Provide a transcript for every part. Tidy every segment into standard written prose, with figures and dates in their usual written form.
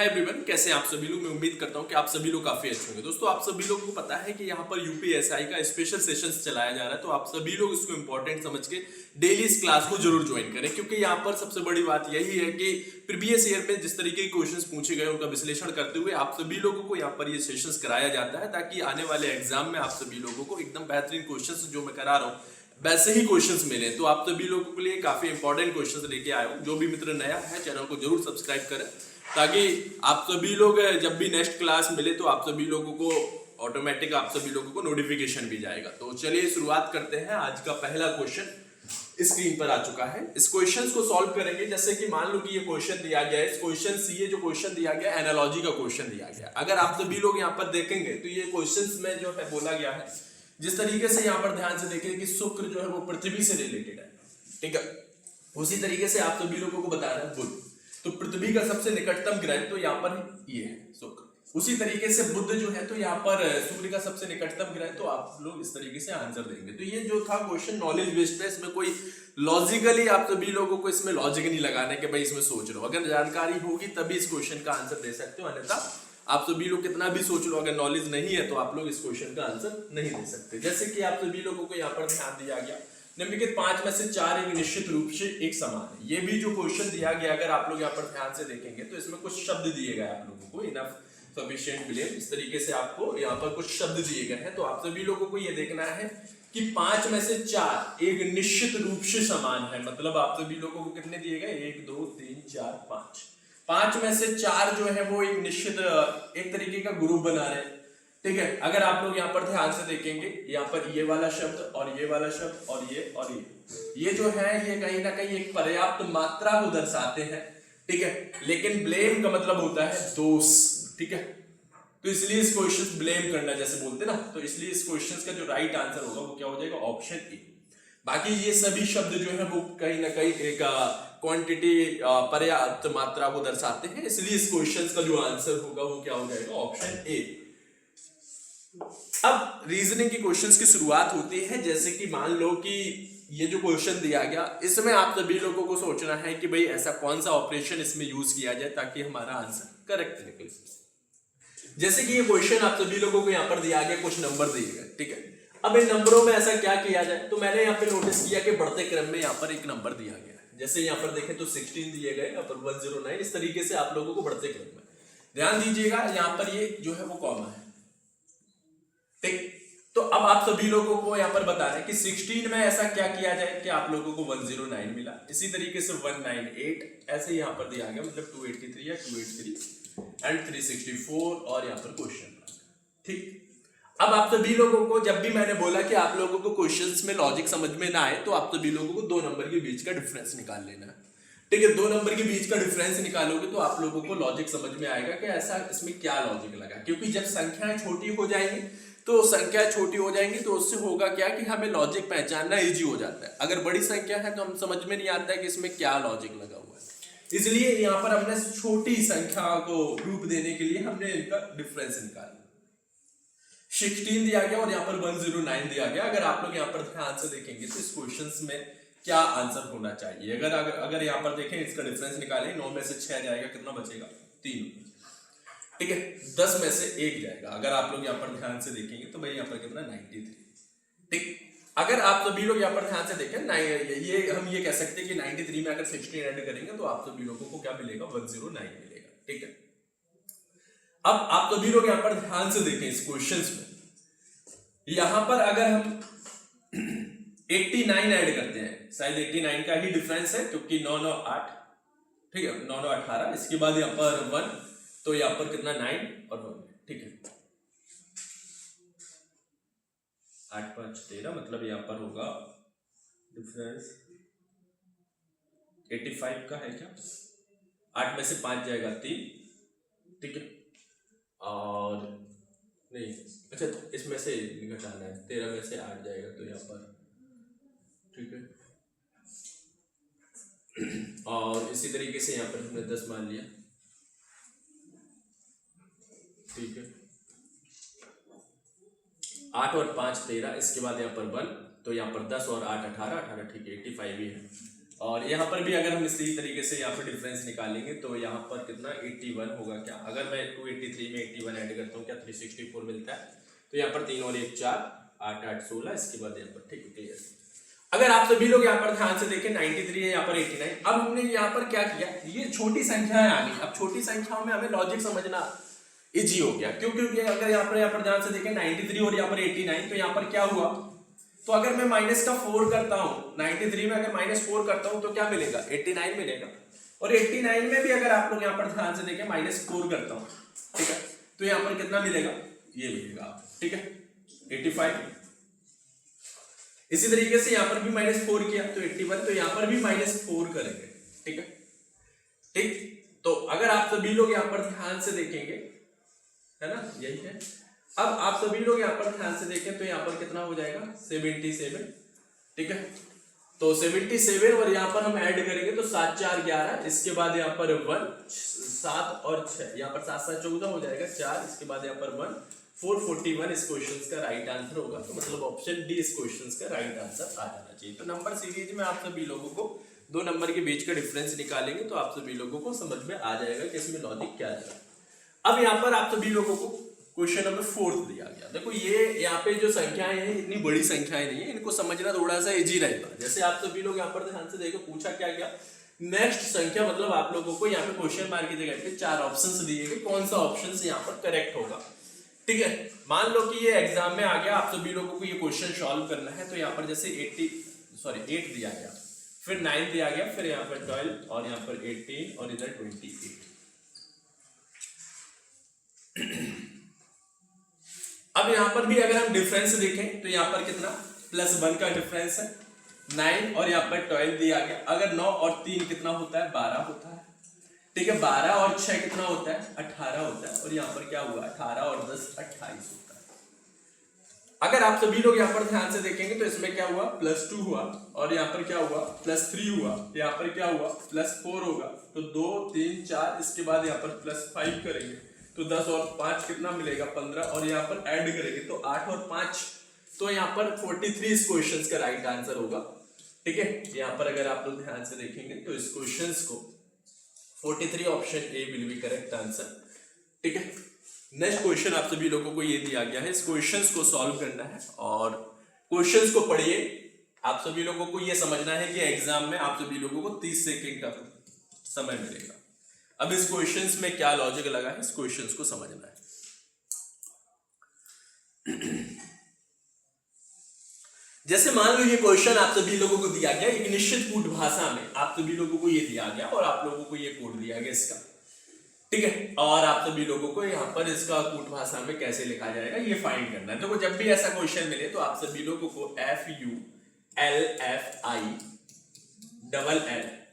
Hi everyone, कैसे हैं आप सभी लोग। मैं उम्मीद करता हूं कि आप सभी लोग काफी अच्छे होंगे। दोस्तों, आप सभी लोगों को पता है कि यहाँ पर यूपीएसआई का स्पेशल सेशंस चलाया जा रहा है, तो आप सभी लोग इसको इंपॉर्टेंट समझ के डेली इस क्लास को जरूर ज्वाइन करें, क्योंकि यहाँ पर सबसे बड़ी बात यही है कि प्रीवियस ईयर में जिस तरीके के क्वेश्चंस पूछे गए उनका विश्लेषण करते हुए आप सभी लोगों को यहाँ पर ये सेशंस कराया जाता है, ताकि आने वाले एग्जाम में आप सभी लोगों को एकदम बेहतरीन क्वेश्चंस जो मैं करा रहा हूँ वैसे ही क्वेश्चंस मिले। तो आप सभी लोगों के लिए काफी इंपॉर्टेंट क्वेश्चंस लेके आया हूँ। जो भी मित्र नया है चैनल को जरूर सब्सक्राइब करें, ताकि आप सभी लोग जब भी नेक्स्ट क्लास मिले तो आप सभी लोगों को ऑटोमेटिक आप सभी लोगों को नोटिफिकेशन भी जाएगा। तो चलिए शुरुआत करते हैं। आज का पहला क्वेश्चन स्क्रीन पर आ चुका है। इस क्वेश्चन को सॉल्व करेंगे। जैसे कि मान लो कि ये क्वेश्चन दिया गया है, इस क्वेश्चन से ये जो क्वेश्चन दिया गया एनालॉजी का क्वेश्चन दिया गया। अगर आप सभी लोग यहाँ पर देखेंगे तो ये क्वेश्चन में जो है बोला गया है, जिस तरीके से यहाँ पर ध्यान से देखें कि शुक्र जो है वो पृथ्वी से रिलेटेड है, ठीक है। उसी तरीके से आप सभी लोगों को बता रहे हैं बुध, तो पृथ्वी का सबसे निकटतम ग्रह तो यहाँ पर ये है शुक्र। उसी तरीके से बुध जो है तो यहाँ पर सूर्य का सबसे निकटतम ग्रह, तो आप लोग इस तरीके से आंसर देंगे। तो ये जो था क्वेश्चन नॉलेज बेस्ड है, इसमें कोई लॉजिकली आप सभी लोगों को इसमें लॉजिक नहीं लगाने के भाई इसमें सोच लो। अगर जानकारी होगी तभी इस क्वेश्चन का आंसर दे सकते हो, अन्यथा आप सभी लोग कितना भी सोच लो, अगर नॉलेज नहीं है तो आप लोग इस क्वेश्चन का आंसर नहीं दे सकते। जैसे कि आप सभी लोगों को यहाँ पर ध्यान दिया गया, निम्नलिखित 5 में से 4 एक निश्चित रूप से एक समान है। ये भी जो क्वेश्चन दिया गया, अगर आप लोग यहाँ पर ध्यान से देखेंगे तो इसमें कुछ शब्द दिए गए आप लोगों को, इनफ सफिशिएंट ब्लेम, इस तरीके से आपको यहाँ पर कुछ शब्द दिए गए हैं। तो आप सभी लोगों को ये देखना है कि 5 में से 4 एक निश्चित रूप से समान है। मतलब आप सभी लोगों को कितने दिए गए, 1 2 3 4 5, 5 में से 4 जो है वो एक निश्चित एक तरीके का ग्रुप बना रहे हैं, ठीक है। अगर आप लोग यहाँ पर ध्यान से देखेंगे, यहाँ पर ये वाला शब्द और ये वाला शब्द और ये जो है ये कहीं ना कहीं एक पर्याप्त मात्रा को दर्शाते हैं, ठीक है। लेकिन ब्लेम का मतलब होता है दोष, ठीक है। तो इसलिए इस क्वेश्चन ब्लेम करना जैसे बोलते ना, तो इसलिए इस क्वेश्चन का जो राइट आंसर होगा वो क्या हो जाएगा, ऑप्शन ए। बाकी ये सभी शब्द जो है वो कहीं ना कहीं एक क्वांटिटी पर्याप्त मात्रा को दर्शाते हैं, इसलिए इस क्वेश्चन का जो आंसर होगा वो क्या हो जाएगा, ऑप्शन ए। अब रीजनिंग की क्वेश्चंस की शुरुआत होती है। जैसे कि मान लो कि ये जो क्वेश्चन दिया गया, इसमें आप सभी लोगों को सोचना है कि भाई ऐसा कौन सा ऑपरेशन इसमें यूज किया जाए ताकि हमारा आंसर करेक्ट निकले। जैसे कि ये क्वेश्चन आप सभी लोगों को यहाँ पर दिया गया, कुछ नंबर दिए गए, ठीक है। अब इन नंबरों में ऐसा क्या किया जाए, तो मैंने यहाँ पे नोटिस किया कि बढ़ते क्रम में यहाँ पर एक नंबर दिया गया है। जैसे यहाँ पर देखें तो 16 दिए गए, यहाँ पर 109, इस तरीके से आप लोगों को बढ़ते क्रम में ध्यान दीजिएगा। यहाँ पर ये जो है वो कॉमा है, ठीक। तो अब आप सभी लोगों को यहाँ पर बता रहे हैं कि 16 में ऐसा क्या किया जाए कि आप लोगों को 109 मिला। इसी तरीके से 198 ऐसे यहाँ पर दिया गया, मतलब 283 या 283 एंड 364 और यहाँ पर क्वेश्चन, ठीक। अब आप सभी लोगों को जब भी मैंने बोला कि आप लोगों को क्वेश्चंस में लॉजिक समझ में ना आए तो आप सभी लोगों को 2 नंबर के बीच का डिफरेंस निकाल लेना है, ठीक है। 2 नंबर के बीच का डिफरेंस निकालोगे तो आप लोगों को लॉजिक समझ में आएगा कि ऐसा इसमें क्या लॉजिक लगा। क्योंकि जब संख्याएं छोटी हो जाएंगी तो संख्या छोटी हो जाएंगी तो उससे होगा क्या कि हमें लॉजिक पहचानना इजी हो जाता है। अगर बड़ी संख्या है तो हम समझ में नहीं आता है कि इसमें क्या लॉजिक लगा हुआ है, इसलिए यहाँ पर हमने छोटी संख्या को रूप देने के लिए हमने इनका डिफरेंस निकाला। 16 दिया गया और यहाँ पर 109 दिया गया। अगर आप लोग यहाँ पर ध्यान से देखेंगे तो इस क्वेश्चन में क्या आंसर होना चाहिए, अगर यहाँ पर देखें इसका डिफरेंस निकालें, 9 में से 6 जाएगा, कितना बचेगा, 3, ठीक है। 10 में से 1 जाएगा। अगर आप लोग यहाँ पर ध्यान से देखेंगे तो भाई यहाँ पर कितना 93, ठीक। अगर आप सभी लोग यहाँ पर ध्यान से देखें ये हम ये कह सकते हैं कि 93 में अगर 16 ऐड करेंगे तो आप सभी लोगों को क्या मिलेगा, 109 मिलेगा, ठीक है। अब आप सभी लोग यहाँ पर ध्यान से देखें इस क्वेश्चन में, यहाँ पर अगर हम 89 ऐड करते हैं, शायद 89 का ही डिफरेंस है क्योंकि 9 9 8, ठीक है, 9 9 18, इसके बाद यहाँ पर 1, तो यहाँ पर कितना 9 और 1, ठीक है। 8 5 13, मतलब यहाँ पर होगा डिफरेंस 85 का है क्या, 8 में से 5 जाएगा 3, ठीक है। और नहीं, अच्छा इसमें से घटाना है, 13 में से 8 जाएगा तो यहाँ पर, ठीक है। और इसी तरीके से यहाँ पर हमने 10 मान लिया, ठीक है। 8 और 5 13, इसके बाद यहाँ पर 1, तो यहाँ पर 10 और 8 18, ठीक है, 85 ही है। और यहाँ पर भी अगर हम इसी तरीके से यहाँ पर डिफरेंस निकालेंगे तो यहाँ पर कितना 81 होगा क्या, अगर मैं 283 में 81 ऐड करता हूँ क्या 364 मिलता है। तो यहाँ पर 3 और 1 4, 8 8 16, इसके बाद यहाँ पर ठीक है क्लियर। अगर आप सभी लोग यहाँ पर ध्यान से देखें 93 है यहाँ पर 89। अब हमने यहाँ पर क्या किया, ये छोटी संख्याएं आ गई। अब छोटी संख्याओं में हमें लॉजिक समझना इजी हो गया, क्योंकि अगर यहाँ पर ध्यान से देखें 93 और यहाँ पर 89, तो यहाँ पर क्या हुआ, तो अगर मैं माइनस का 4 करता हूँ 93 में, अगर -4 करता हूँ तो क्या मिलेगा 89 मिलेगा। और 89 में भी अगर आप लोग यहाँ पर ध्यान से देखें -4 करता हूँ, ठीक है, तो यहाँ पर कितना मिलेगा, ये मिलेगा, ठीक है 85। इसी तरीके से यहाँ पर भी -4 किया तो 81, तो यहाँ पर भी -4 करेंगे, ठीक है ठीक। तो अगर आप सभी लोग यहाँ पर ध्यान से देखेंगे, है ना, यही है। अब आप सभी लोग यहाँ पर ध्यान से देखें तो यहाँ पर कितना हो जाएगा 77, ठीक है। तो 77 और यहाँ पर हम ऐड करेंगे तो 7 4 11, इसके बाद यहाँ पर 1 7 और 6, यहाँ पर 7 7 14 हो जाएगा 4, इसके बाद यहाँ पर 1 441 इस क्वेश्चन का राइट आंसर होगा। तो मतलब ऑप्शन डी इस क्वेश्चन का राइट आंसर आ जाना चाहिए। तो नंबर सीरीज में आप सभी लोगों को 2 नंबर के बीच का डिफरेंस निकालेंगे तो आप सभी लोगों को समझ में आ जाएगा कि इसमें लॉजिक क्या है। अब यहाँ पर आप सभी लोगों को क्वेश्चन नंबर 4 दिया गया। देखो ये यहाँ पे जो संख्याएं हैं इतनी बड़ी संख्याएं नहीं है, इनको समझना थोड़ा सा इजी रहेगा। जैसे आप सभी लोग यहाँ पर ध्यान से देखो, पूछा क्या गया, नेक्स्ट संख्या, मतलब आप लोगों को यहाँ पे क्वेश्चन मार्क की जगह पे 4 ऑप्शंस दिए गए, कौन सा ऑप्शन यहाँ पर करेक्ट होगा, ठीक है। मान लो कि ये एग्जाम में आ गया, आप सभी लोगों को ये क्वेश्चन सॉल्व करना है। तो यहाँ पर जैसे 8 दिया गया, फिर 9 दिया गया, फिर यहाँ पर 12 और यहाँ पर 18 और इधर 28। अब यहाँ पर भी अगर हम डिफरेंस देखें तो यहाँ पर कितना +1 का डिफरेंस है, 9 और यहाँ पर 12 दिया गया। अगर 9 और 3 कितना होता है 12 होता है, ठीक है। 12 और 6 कितना होता है 18 होता है। और यहाँ पर क्या हुआ 18 और 10 28 होता है। अगर आप सभी लोग यहाँ पर ध्यान से देखेंगे तो इसमें क्या हुआ +2 हुआ, और यहाँ पर क्या हुआ +3 हुआ, यहाँ पर क्या हुआ +4 होगा। तो 2 3 4, इसके बाद यहाँ पर +5 करेंगे तो 10 और 5 कितना मिलेगा 15, और यहाँ पर ऐड करेंगे तो 8 और 5, तो यहाँ पर 43 इस क्वेश्चन का राइट आंसर होगा, ठीक है। यहाँ पर अगर आप लोग ध्यान से देखेंगे तो इस क्वेश्चन को 43 option A will be correct answer, ठीक है। नेक्स्ट क्वेश्चन आप सभी लोगों को ये दिया गया है, इस क्वेश्चन को सॉल्व करना है और क्वेश्चन को पढ़िए। आप सभी लोगों को ये समझना है कि एग्जाम में आप सभी लोगों को 30 सेकेंड का समय मिलेगा। अब इस क्वेश्चंस में क्या लॉजिक लगा है, इस क्वेश्चंस को समझना है। जैसे मान लो ये क्वेश्चन आप सभी लोगों को दिया गया, एक निश्चित कूट भाषा में आप सभी लोगों को ये दिया गया और आप लोगों को ये कोड दिया गया इसका, ठीक है। और आप सभी लोगों को यहाँ पर इसका कूट भाषा में कैसे लिखा जाएगा ये फाइंड करना है। तो जब भी ऐसा क्वेश्चन मिले तो आप सभी लोगों को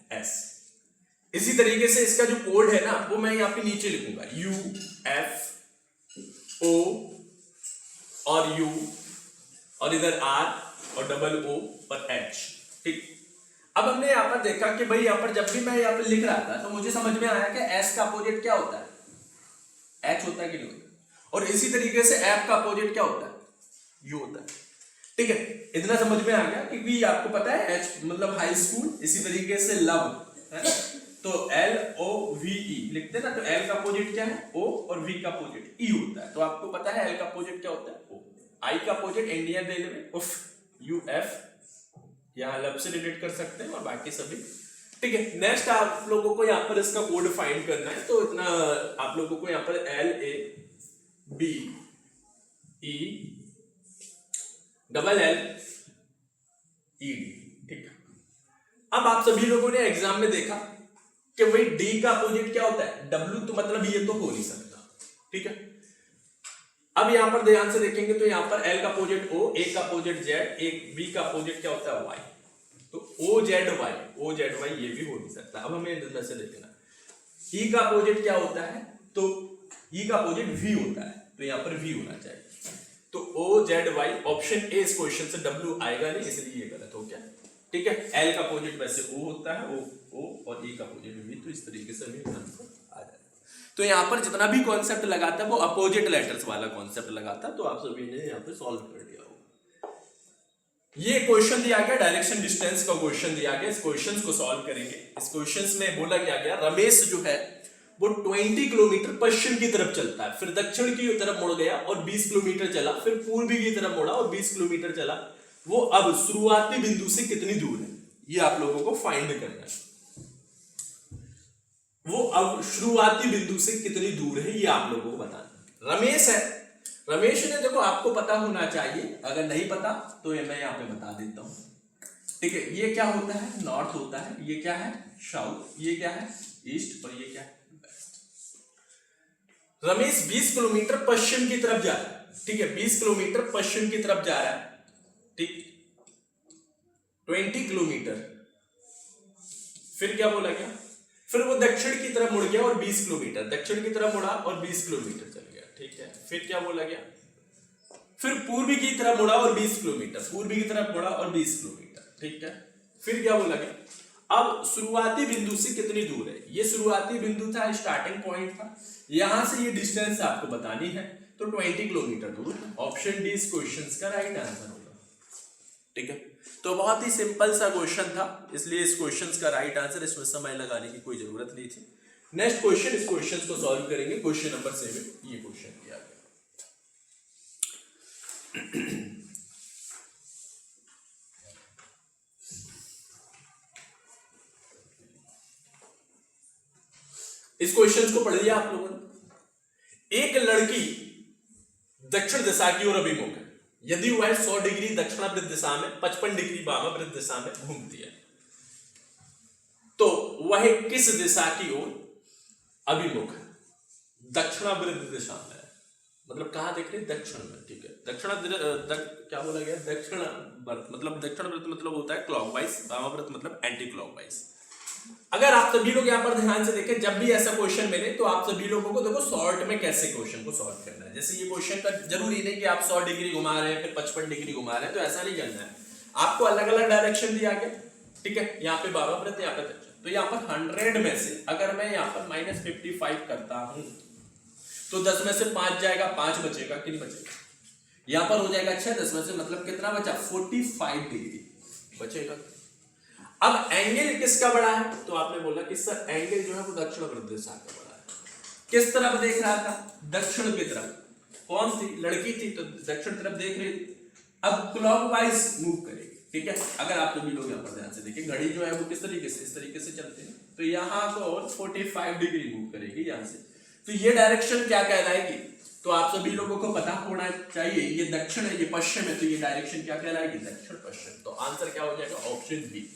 FULFILLS, इसी तरीके से इसका जो कोड है ना वो मैं यहाँ पे नीचे लिखूंगा, UFO और U और इधर R और OO और H, ठीक। अब हमने यहाँ पर देखा कि भाई यहाँ पर जब भी मैं यहाँ पर लिख रहा था तो मुझे समझ में आया कि S का अपोजिट क्या होता है, H होता है कि नहीं होता। और इसी तरीके से F का अपोजिट क्या होता है, U होता है, ठीक है। इतना समझ में आ गया क्योंकि आपको पता है H मतलब हाई स्कूल, इसी तरीके से लव है ना, तो LOVE लिखते ना, तो L का अपोजिट क्या है O और V का अपोजिट E होता है। तो आपको पता है L का अपोजिट क्या होता है O, I का अपोजिट इंडियन रेलवे उफ UF, यहाँ लब से रिलेट कर सकते हैं और बाकी सभी, ठीक है। नेक्स्ट आप लोगों को यहाँ पर इसका कोड फाइंड करना है। तो इतना आप लोगों को यहाँ पर LABELLED, ठीक है। अब आप सभी लोगों ने एग्जाम में देखा कि भाई D का अपोजिट क्या होता है W, तो मतलब ये तो हो नहीं सकता, ठीक है। अब यहां पर ध्यान से देखेंगे तो यहां पर L का अपोजिट O, A का अपोजिट Z, एक B का अपोजिट क्या होता है Y, तो OZY ये भी हो नहीं सकता। अब हमें इधर से देखना, E का अपोजिट क्या होता है, तो E का अपोजिट V होता है, तो यहां पर V होना चाहिए। तो OZY ऑप्शन ए इस क्वेश्चन से W आएगा नहीं, इसलिए ये गलत हो गया, ठीक है। L का अपोजिट वैसे O होता है, O और E का अपोजिट V, तो इस तरीके से भी आंसर आ जाएगा। तो यहाँ पर जितना भी कॉन्सेप्ट लगाता है वो अपोजिट लेटर्स वाला कॉन्सेप्ट लगाता है, तो आप सभी ने यहाँ पे सॉल्व कर दिया होगा, ये क्वेश्चन दिया गया, डायरेक्शन डिस्टेंस का क्वेश्चन दिया गया। इस क्वेश्चन को सॉल्व करेंगे। इस क्वेश्चन में बोला क्या गया, रमेश जो है वो 20 किलोमीटर पश्चिम की तरफ चलता है, फिर दक्षिण की तरफ मुड़ गया और 20 किलोमीटर चला, फिर पूर्वी की तरफ मुड़ा और 20 किलोमीटर चला। वो अब शुरुआती बिंदु से कितनी दूर है, ये आप लोगों को फाइंड करना है। वो अब शुरुआती बिंदु से कितनी दूर है, ये आप लोगों को बताना। रमेश है, रमेश ने देखो आपको पता होना चाहिए, अगर नहीं पता तो ये मैं यहाँ पे बता देता हूं। ठीक है, ये क्या होता है, नॉर्थ होता है, ये क्या है साउथ, ये क्या है ईस्ट और ये क्या है वेस्ट। रमेश 20 किलोमीटर पश्चिम की तरफ जा रहा है। ठीक है, 20 किलोमीटर पश्चिम की तरफ जा रहा है। ठीक, 20 किलोमीटर, फिर क्या बोला गया, फिर वो दक्षिण की तरफ मुड़ गया और 20 किलोमीटर दक्षिण की तरफ मुड़ा और 20 किलोमीटर चल गया। ठीक है, फिर क्या बोला गया, फिर पूर्वी की तरफ मुड़ा और 20 किलोमीटर, पूर्वी की तरफ मुड़ा और 20 किलोमीटर। ठीक है, फिर क्या बोला गया, अब शुरुआती बिंदु से कितनी दूर है, ये शुरुआती बिंदु था, स्टार्टिंग पॉइंट था, यहां से ये डिस्टेंस आपको बतानी है, तो 20 किलोमीटर दूर। ऑप्शन डी इस क्वेश्चन का राइट आंसर होगा। ठीक है, तो बहुत ही सिंपल सा क्वेश्चन था, इसलिए इस क्वेश्चन का राइट आंसर, इसमें समय लगाने की कोई जरूरत नहीं थी। नेक्स्ट क्वेश्चन, इस क्वेश्चन को सॉल्व करेंगे। क्वेश्चन नंबर 7, ये क्वेश्चन किया गया। इस क्वेश्चन को पढ़ लिया आप लोगों ने। एक लड़की दक्षिण दिशा की ओर अभिमुख है, यदि वह 100 डिग्री दक्षिणावृत्त दिशा में 55 डिग्री वामावृत्त दिशा में घूमती है, तो वह किस दिशा की ओर अभिमुख है? दक्षिणावृत्त दिशा में, मतलब कहां देख रहे, दक्षिण में। ठीक है, क्या बोला गया, दक्षिण मतलब दक्षिण वृत्त मतलब होता है क्लॉकवाइज, वामावृत्त मतलब एंटी क्लॉकवाइज। अगर आप सभी लोग यहाँ पर ध्यान से देखें, जब भी ऐसा क्वेश्चन मिले तो आप सभी लोगों को देखो शॉर्ट में कैसे क्वेश्चन को सॉल्व करना है। जैसे ये क्वेश्चन का जरूरी नहीं कि आप 100 डिग्री घुमा रहे हैं फिर 55 डिग्री घुमा रहे हैं, तो ऐसा नहीं करना है। आपको अलग अलग डायरेक्शन दिया गया। ठीक है, यहाँ पे वामावृत्त, यहाँ पे दक्षिण, तो यहाँ पर 100 में से अगर मैं यहाँ पर -55 करता हूं तो 10 में से 5 जाएगा, 5 बचेगा कि नहीं बचेगा, यहाँ पर हो जाएगा 6, 10 में से मतलब कितना बचा, 45 डिग्री बचेगा। अब एंगल किसका बड़ा है, तो आपने बोला कि सर एंगल जो है वो दक्षिणावृत्त दिशा का बड़ा है। किस तरफ देख रहा था, दक्षिण की तरफ। कौन थी, लड़की थी, तो दक्षिण तरफ देख रही थी। अब क्लॉकवाइज मूव करेगी। ठीक है, अगर आप सभी लोग यहाँ पर ध्यान से देखें, घड़ी जो है वो किस तरीके से, इस तरीके से चलते हैं, तो यहाँ को 45 डिग्री मूव करेगी यहाँ से। तो ये डायरेक्शन क्या कहलाएगी, तो आप सभी लोगों को पता होना चाहिए, ये दक्षिण है, ये पश्चिम है, तो ये डायरेक्शन क्या कहलाएगी, दक्षिण पश्चिम। तो आंसर क्या हो जाएगा, ऑप्शन बी।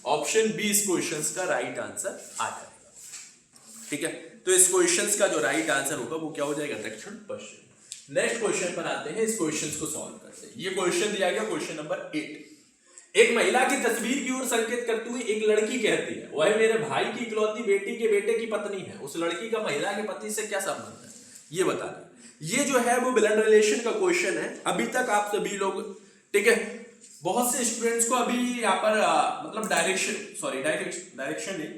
ऑप्शन बी इस क्वेश्चन का राइट आंसर आ जाएगा। ठीक है, तो इस क्वेश्चन का जो राइट आंसर होगा वो क्या हो जाएगा, दक्षिण पश्चिम। नेक्स्ट क्वेश्चन पर आते हैं, इस क्वेश्चन को सॉल्व करते हैं। ये क्वेश्चन दिया गया, क्वेश्चन नंबर 8। एक महिला की तस्वीर की ओर संकेत करते हुए एक लड़की कहती है, वह मेरे भाई की इकलौती बेटी के बेटे की पत्नी है। उस लड़की का महिला के पति से क्या संबंध है, ये बताना। ये जो है वो ब्लड रिलेशन का क्वेश्चन है। अभी तक आप सभी लोग, ठीक है, बहुत से स्टूडेंट्स को अभी यहाँ पर मतलब डायरेक्शन नहीं,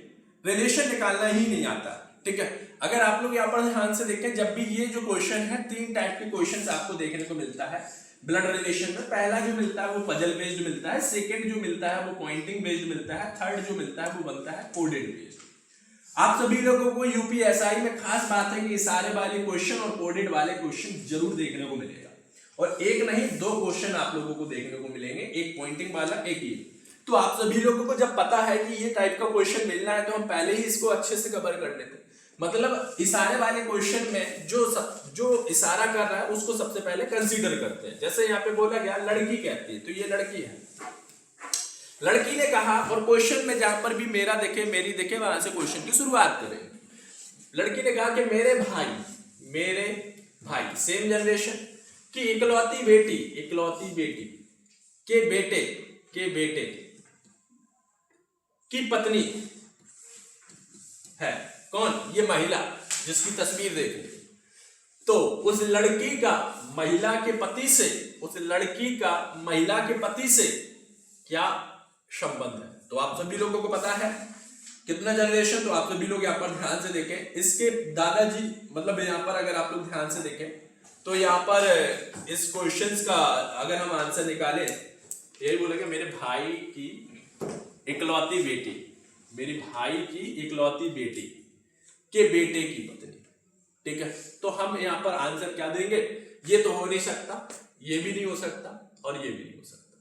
रिलेशन निकालना ही नहीं आता। ठीक है, अगर आप लोग यहाँ पर ध्यान से देखें, जब भी ये जो क्वेश्चन है, 3 टाइप के क्वेश्चंस आपको देखने को मिलता है ब्लड रिलेशन में। पहला जो मिलता है वो पजल बेस्ड मिलता है, सेकंड जो मिलता है वो पॉइंटिंग बेस्ड मिलता है, थर्ड जो मिलता है वो बनता है कोडेड बेस्ड। आप सभी लोगों को यूपीएसआई में खास बात है कि इशारे वाले क्वेश्चन और कोडेड वाले क्वेश्चन जरूर देखने को मिलेगा, और एक नहीं 2 क्वेश्चन आप लोगों को देखने को मिलेंगे, एक पॉइंटिंग वाला, एक ये। तो आप सभी लोगों को जब पता है कि ये टाइप का क्वेश्चन मिलना है तो हम पहले ही इसको अच्छे से कवर कर लेते। मतलब इशारे वाले क्वेश्चन में जो इशारा कर रहा है उसको सबसे पहले कंसीडर करते हैं। जैसे यहाँ पे बोला गया लड़की कहती है, तो ये लड़की है, लड़की ने कहा, और क्वेश्चन में जहां पर भी मेरा देखे मेरी देखे वहां से क्वेश्चन की शुरुआत करें। लड़की ने कहा कि मेरे भाई सेम जनरेशन की इकलौती बेटी के बेटे की पत्नी है। कौन, ये महिला जिसकी तस्वीर देख रही। तो उस लड़की का महिला के पति से क्या संबंध है, तो आप सभी लोगों को पता है कितना जनरेशन। तो आप सभी लोग यहाँ पर ध्यान से देखें, इसके दादाजी, मतलब यहाँ पर अगर आप लोग ध्यान से देखें तो यहाँ पर इस क्वेश्चन का अगर हम आंसर निकालें यही बोलेगा मेरे भाई की इकलौती बेटी, मेरी भाई की इकलौती बेटी के बेटे की पत्नी। ठीक है, तो हम यहाँ पर आंसर क्या देंगे, ये तो हो नहीं सकता, ये भी नहीं हो सकता और ये भी नहीं हो सकता।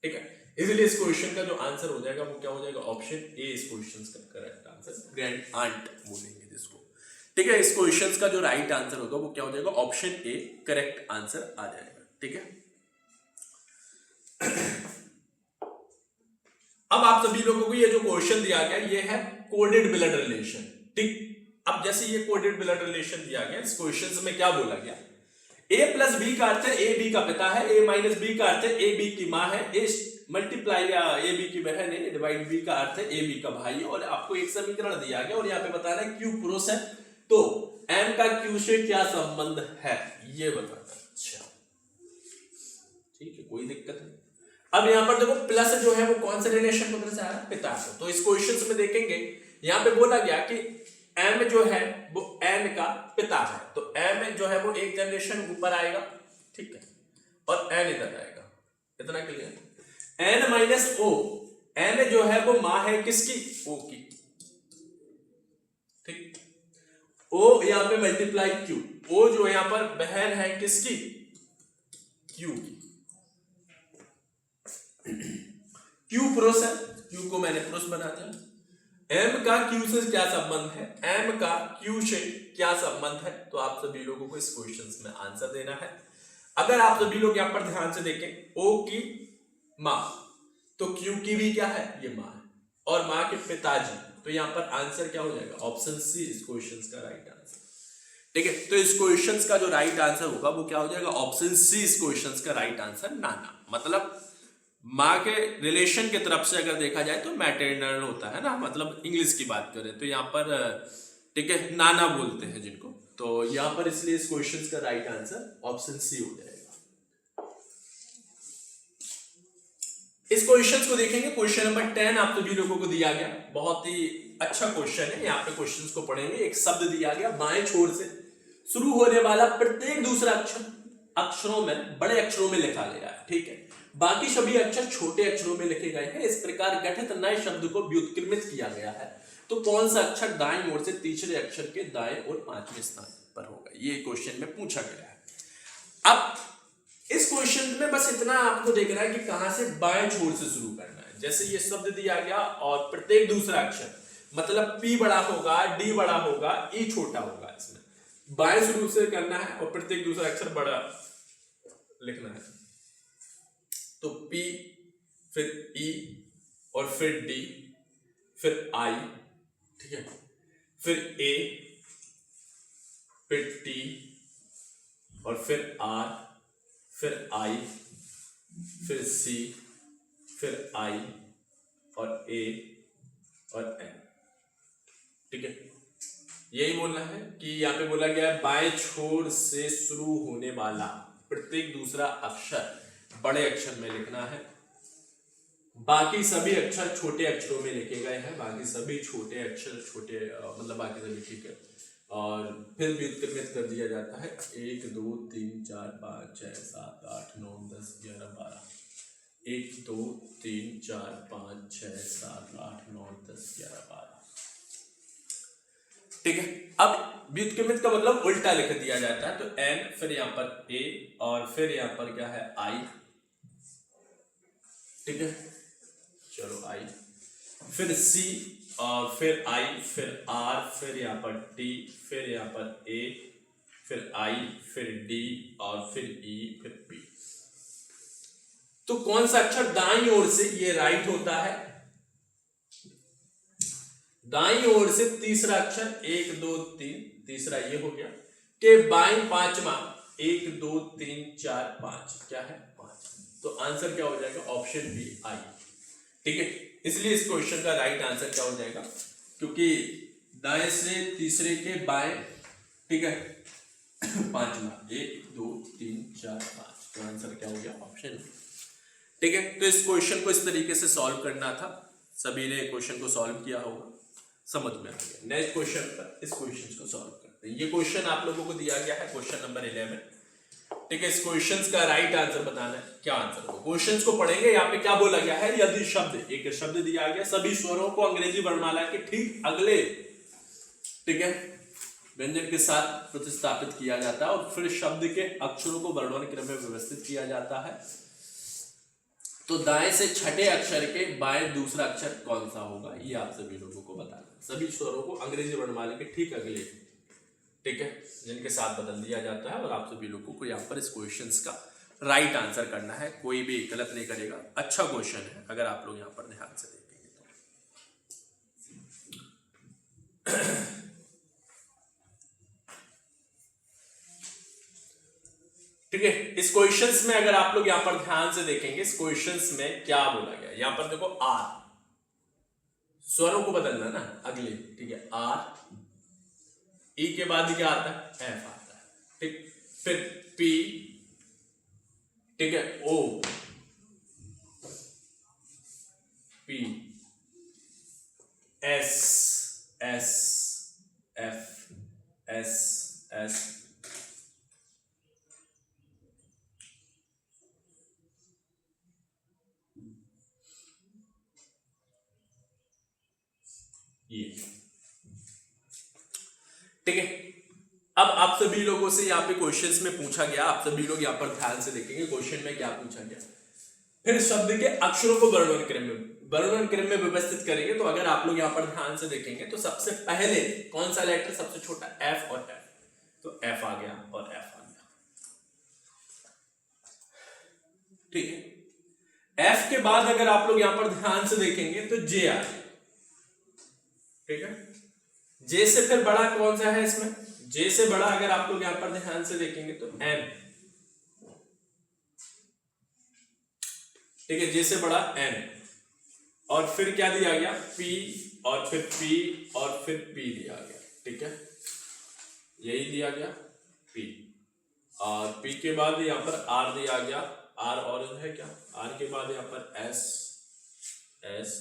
ठीक है, इसलिए इस क्वेश्चन का जो आंसर हो जाएगा वो क्या हो जाएगा, ऑप्शन ए इस क्वेश्चन का करेक्ट आंसर, ग्रैंड आंट बोलेंगे जिसको। ठीक है, इस क्वेश्चन का जो राइट आंसर होगा वो क्या हो जाएगा, ऑप्शन ए करेक्ट आंसर आ जाएगा। ठीक है, अब आप सभी लोगों को ये जो क्वेश्चन दिया गया ये है कोडेड ब्लड रिलेशन। ठीक, अब जैसे ये कोडेड ब्लड रिलेशन दिया गया, इस क्वेश्चन में क्या बोला गया, a प्लस बी का अर्थ है ए बी का पिता है, a माइनस बी का अर्थ है ए बी की माँ है, a मल्टीप्लाई या ए बी की बहन है, डिवाइड बी का अर्थ है ए बी का भाई है, और आपको एक समीकरण दिया गया और यहाँ पे बताना है क्यू पुरुष है, तो m का q से क्या संबंध है ये बताना। अच्छा ठीक है, कोई दिक्कत नहीं। अब यहाँ पर देखो प्लस जो है वो कौन से रिलेशन को से आ रहा है, पिता से। तो इस क्वेश्चन में देखेंगे यहाँ पे बोला गया कि m जो है वो n का पिता है, तो m जो है वो एक जनरेशन ऊपर आएगा, ठीक है, और n इधर आएगा, इतना clear. n minus O, n जो है वो माँ है किसकी, o की, ठीक, o यहाँ पे मल्टीप्लाई q, o जो यहाँ पर बहन है किसकी, q की। q पुरुष है, q को मैंने पुरुष बना दिया। m का q से क्या संबंध है, m का q से क्या संबंध है, तो आप सभी लोगों को इस क्वेश्चन में आंसर देना है। अगर आप सभी लोग यहाँ पर ध्यान से देखें, o की माँ, तो q की भी क्या है, ये माँ है, और माँ के पिताजी, तो यहाँ पर आंसर क्या हो जाएगा, ऑप्शन सी इस क्वेश्चन का राइट आंसर। ठीक है, तो इस क्वेश्चन का जो राइट आंसर होगा वो क्या हो जाएगा, ऑप्शन सी इस क्वेश्चन का राइट आंसर, नाना। मतलब माँ के रिलेशन की तरफ से अगर देखा जाए तो मैटरनल होता है ना, मतलब इंग्लिश की बात करें तो यहाँ पर ठीक है नाना बोलते हैं जिनको, तो यहाँ पर इसलिए इस क्वेश्चन का राइट आंसर ऑप्शन सी हो जाएगा। इस क्वेश्चन को देखेंगे, क्वेश्चन नंबर 10 आप सभी लोगों को दिया गया, बहुत ही अच्छा क्वेश्चन है। यहाँ पे क्वेश्चन को पढ़ेंगे, एक शब्द दिया गया, बाएं छोर से शुरू होने वाला प्रत्येक दूसरा अक्षर अक्षरों में बड़े अक्षरों में लिखा गया है, ठीक है, बाकी सभी अक्षर छोटे अक्षरों में लिखे गए हैं। इस प्रकार गठित नए शब्द को व्युत्क्रमित किया गया है, तो कौन सा अक्षर दाईं ओर से तीसरे अक्षर के दाएं और पांचवें स्थान पर होगा, ये क्वेश्चन में पूछा गया है। अब इस क्वेश्चन में बस इतना आपको देखना है कि कहां से बाएं छोर से शुरू करना है। जैसे ये शब्द दिया गया और प्रत्येक दूसरा अक्षर, मतलब P बड़ा होगा, D बड़ा होगा, E छोटा होगा, इसमें बाएं शुरू से करना है और प्रत्येक दूसरा अक्षर बड़ा लिखना है। तो P फिर E और फिर D फिर I, ठीक है, फिर A फिर T और फिर R फिर I फिर C फिर I और A और N, ठीक है। यही बोलना है कि यहाँ पे बोला गया है बाएं छोर से शुरू होने वाला प्रत्येक दूसरा अक्षर बड़े अक्षर में लिखना है, बाकी सभी अक्षर छोटे अक्षरों में लिखे गए हैं, बाकी सभी छोटे अक्षर छोटे मतलब बाकी सभी, ठीक है, और फिर व्युत्क्रमित कर दिया जाता है 1 2 3 4 5 6 7 8 9 10 11 12, 1 2 3 4 5 6 7 8 9 10 11 12, ठीक है। अब व्युत्क्रमित का मतलब उल्टा लिख दिया जाता है, तो N फिर यहाँ पर A और फिर यहाँ पर क्या है I, ठीक है, चलो I फिर C और फिर I फिर R फिर यहाँ पर T फिर यहाँ पर A फिर I फिर D और फिर E फिर P। तो कौन सा अक्षर दाईं ओर से, ये राइट होता है, दाईं ओर से तीसरा अक्षर 1 2 3, तीसरा ये हो गया, के बाईं पांचवा 1 2 3 4 5, क्या है 5, तो आंसर क्या हो जाएगा, ऑप्शन बी I, ठीक है। इसलिए इस क्वेश्चन का राइट आंसर क्या हो जाएगा, क्योंकि दाएं से तीसरे के बाएं, ठीक है, पांचवा 1 2 3 4 5, तो आंसर क्या हो गया, ऑप्शन बी, ठीक है। तो इस क्वेश्चन को इस तरीके से सॉल्व करना था, सभी ने क्वेश्चन को सॉल्व किया होगा, समझ में आ गया। नेक्स्ट क्वेश्चन पर इस क्वेश्चन को सॉल्व करते हैं। ये क्वेश्चन आप लोगों को दिया गया है क्वेश्चन नंबर 11, ठीक है, इस क्वेश्चंस का राइट आंसर बताना है। क्या आंसर होगा? क्वेश्चंस को पढ़ेंगे। यहाँ पे क्या बोला गया है, यदि शब्द, एक शब्द दिया गया, सभी स्वरों को अंग्रेजी वर्णमाला के ठीक अगले, ठीक है, व्यंजन के साथ प्रतिस्थापित किया जाता है और फिर शब्द के अक्षरों को वर्णमाला क्रम में व्यवस्थित किया जाता है। तो दाएं से छठे अक्षर के बाएं दूसरा अक्षर कौन सा होगा, ये आप सभी लोगों को बताना है। सभी स्वरों को अंग्रेजी वर्णमाला के ठीक अगले, ठीक है, जिनके साथ बदल दिया जाता है और आप सभी लोगों को यहाँ पर इस क्वेश्चंस का राइट आंसर करना है। कोई भी गलत नहीं करेगा। अच्छा क्वेश्चन है अगर आप लोग यहाँ पर ध्यान से देखेंगे तो। ठीक है, इस क्वेश्चंस में अगर आप लोग यहाँ पर ध्यान से देखेंगे, इस क्वेश्चंस में क्या बोला गया, यहाँ पर देखो आर, स्वरों को बदलना ना अगले, ठीक है, आर, ई के बाद क्या आता है, एफ आता है, ठीक, फिर पी, ठीक है, O, P, S, S, F, S, S, ये, ठीक है। अब आप सभी लोगों से यहाँ पे क्वेश्चंस में पूछा गया, आप सभी लोग यहाँ पर ध्यान से देखेंगे क्वेश्चन में क्या पूछा गया। फिर शब्द के अक्षरों को वर्णमान क्रम में व्यवस्थित करेंगे। तो अगर आप लोग यहाँ पर ध्यान से देखेंगे तो सबसे पहले कौन सा लेटर सबसे छोटा, एफ और एफ, तो एफ आ गया और एफ आ गया, ठीक है। एफ के बाद अगर आप लोग यहाँ पर ध्यान से देखेंगे तो जे आ गया, ठीक है। जे से फिर बड़ा कौन सा है इसमें, जे से बड़ा अगर आप लोग यहां पर ध्यान से देखेंगे तो एन, ठीक है, जे से बड़ा एन, और फिर क्या दिया गया, पी, और फिर पी, और फिर पी दिया गया, ठीक है, यही दिया गया पी, और पी के बाद यहां पर आर दिया गया, आर और है क्या, आर के बाद यहां पर एस, एस,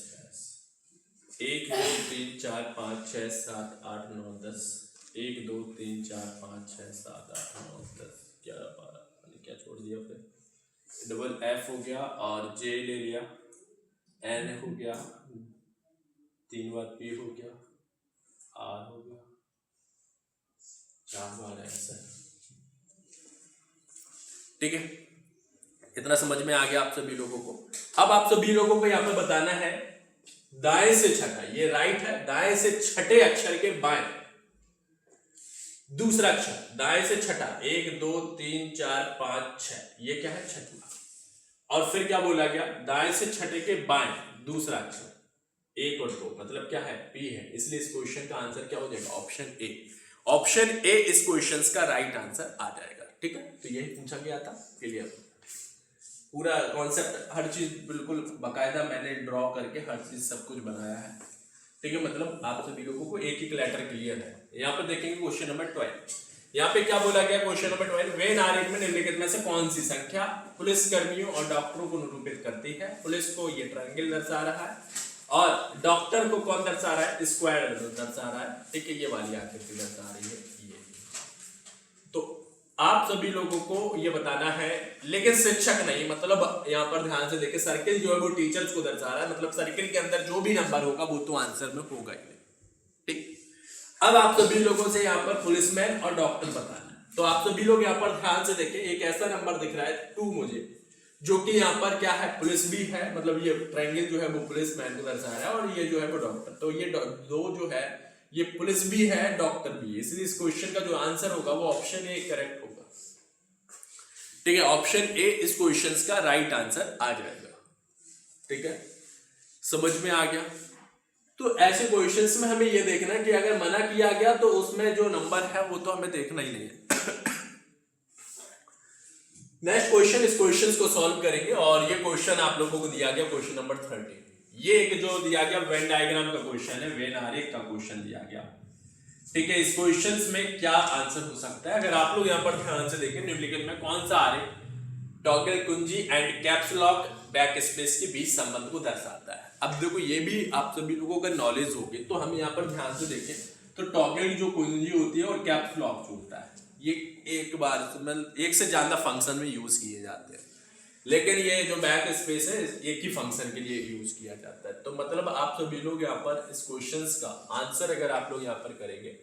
1 2 3 4 5 6 7 8 9 10, 1 2 3 4 5 6 7 8 9 10 11 12, क्या छोड़ दिया, फिर डबल एफ हो गया और जे ले लिया, एन हो गया, 3 बार पी हो गया, आर हो गया, 4 बार एस है, ठीक है। इतना समझ में आ गया आप सभी लोगों को। अब आप सभी लोगों को यहाँ पे बताना है दाएं से छठा, ये राइट है, दाएं से छठे अक्षर के बाएं दूसरा अक्षर, दाएं से छठा, 1 2 3 4 5 6, ये क्या है, छठवा, और फिर क्या बोला गया, दाएं से छठे के बाएं दूसरा अक्षर, 1 और 2, मतलब क्या है, पी है, इसलिए इस क्वेश्चन का आंसर क्या हो जाएगा, ऑप्शन ए। ऑप्शन ए इस क्वेश्चन का राइट आंसर आ जाएगा, ठीक है। तो यही पूछा गया था, क्लियर, पूरा कॉन्सेप्ट, हर चीज बिल्कुल बकायदा मैंने ड्रॉ करके हर चीज सब कुछ बनाया है, ठीक है, मतलब आप सभी लोगों को एक एक लेटर क्लियर है। यहाँ पर देखेंगे क्वेश्चन नंबर 12, यहाँ पे क्या बोला गया, क्वेश्चन नंबर 12, वे नारेट में निम्नलिखित में से कौन सी संख्या पुलिस कर्मियों और डॉक्टरों को निरूपित करती है। पुलिस को ये ट्रायंगल दर्शा रहा है और डॉक्टर को कौन दर्शा रहा है, स्क्वायर दर्शा रहा है, ठीक है, ये वाली आकृति दर्शा रही है, ये। तो आप सभी लोगों को ये बताना है, लेकिन शिक्षक नहीं, मतलब यहाँ पर ध्यान से देखें, सर्किल जो है वो टीचर्स को दर्शा रहा है, मतलब सर्किल के अंदर जो भी नंबर होगा वो तो आंसर में होगा ही, ठीक। अब आप सभी लोगों से यहाँ पर पुलिसमैन और डॉक्टर बताना है। तो आप सभी लोग यहाँ पर ध्यान से देखें, एक ऐसा नंबर दिख रहा है 2 मुझे, जो कि यहाँ पर क्या है, पुलिस भी है, मतलब ये ट्रायंगल जो है वो पुलिसमैन को दर्शा रहा है और ये जो है वो डॉक्टर, तो ये दो जो है ये पुलिस भी है, डॉक्टर भी है, इसलिए इस क्वेश्चन का जो आंसर होगा वो ऑप्शन ए करेक्ट होगा, ठीक है। ऑप्शन ए इस क्वेश्चन का राइट आंसर आ जाएगा, ठीक है, समझ में आ गया। तो ऐसे क्वेश्चंस में हमें ये देखना है कि अगर मना किया गया तो उसमें जो नंबर है वो तो हमें देखना ही नहीं है। नेक्स्ट क्वेश्चन, इस क्वेश्चन को सॉल्व करेंगे और ये क्वेश्चन आप लोगों को दिया गया क्वेश्चन नंबर 13, ये एक जो दिया गया वेन डायग्राम का क्वेश्चन है, वेन आरेख का क्वेश्चन दिया गया, ठीक है। इस क्वेश्चन में क्या आंसर हो सकता है, अगर आप लोग यहाँ पर ध्यान से देखें, निम्नलिखित में कौन सा आरेख टॉगल कुंजी and caps lock back space के बीच संबंध को दर्शाता है। अब देखो ये भी आप सभी लोगों का नॉलेज होगी, तो हम यहाँ पर ध्यान से देखें तो टॉगल जो कुंजी होती है और कैप्स लॉक जो होता है, ये एक बार मतलब एक से ज्यादा फंक्शन में यूज किए जाते हैं, लेकिन ये जो बैक स्पेस है एक ही फंक्शन के लिए यूज किया जाता है। तो मतलब आप सभी लोग यहाँ पर इस क्वेश्चंस का आंसर अगर आप लोग यहाँ पर करेंगे,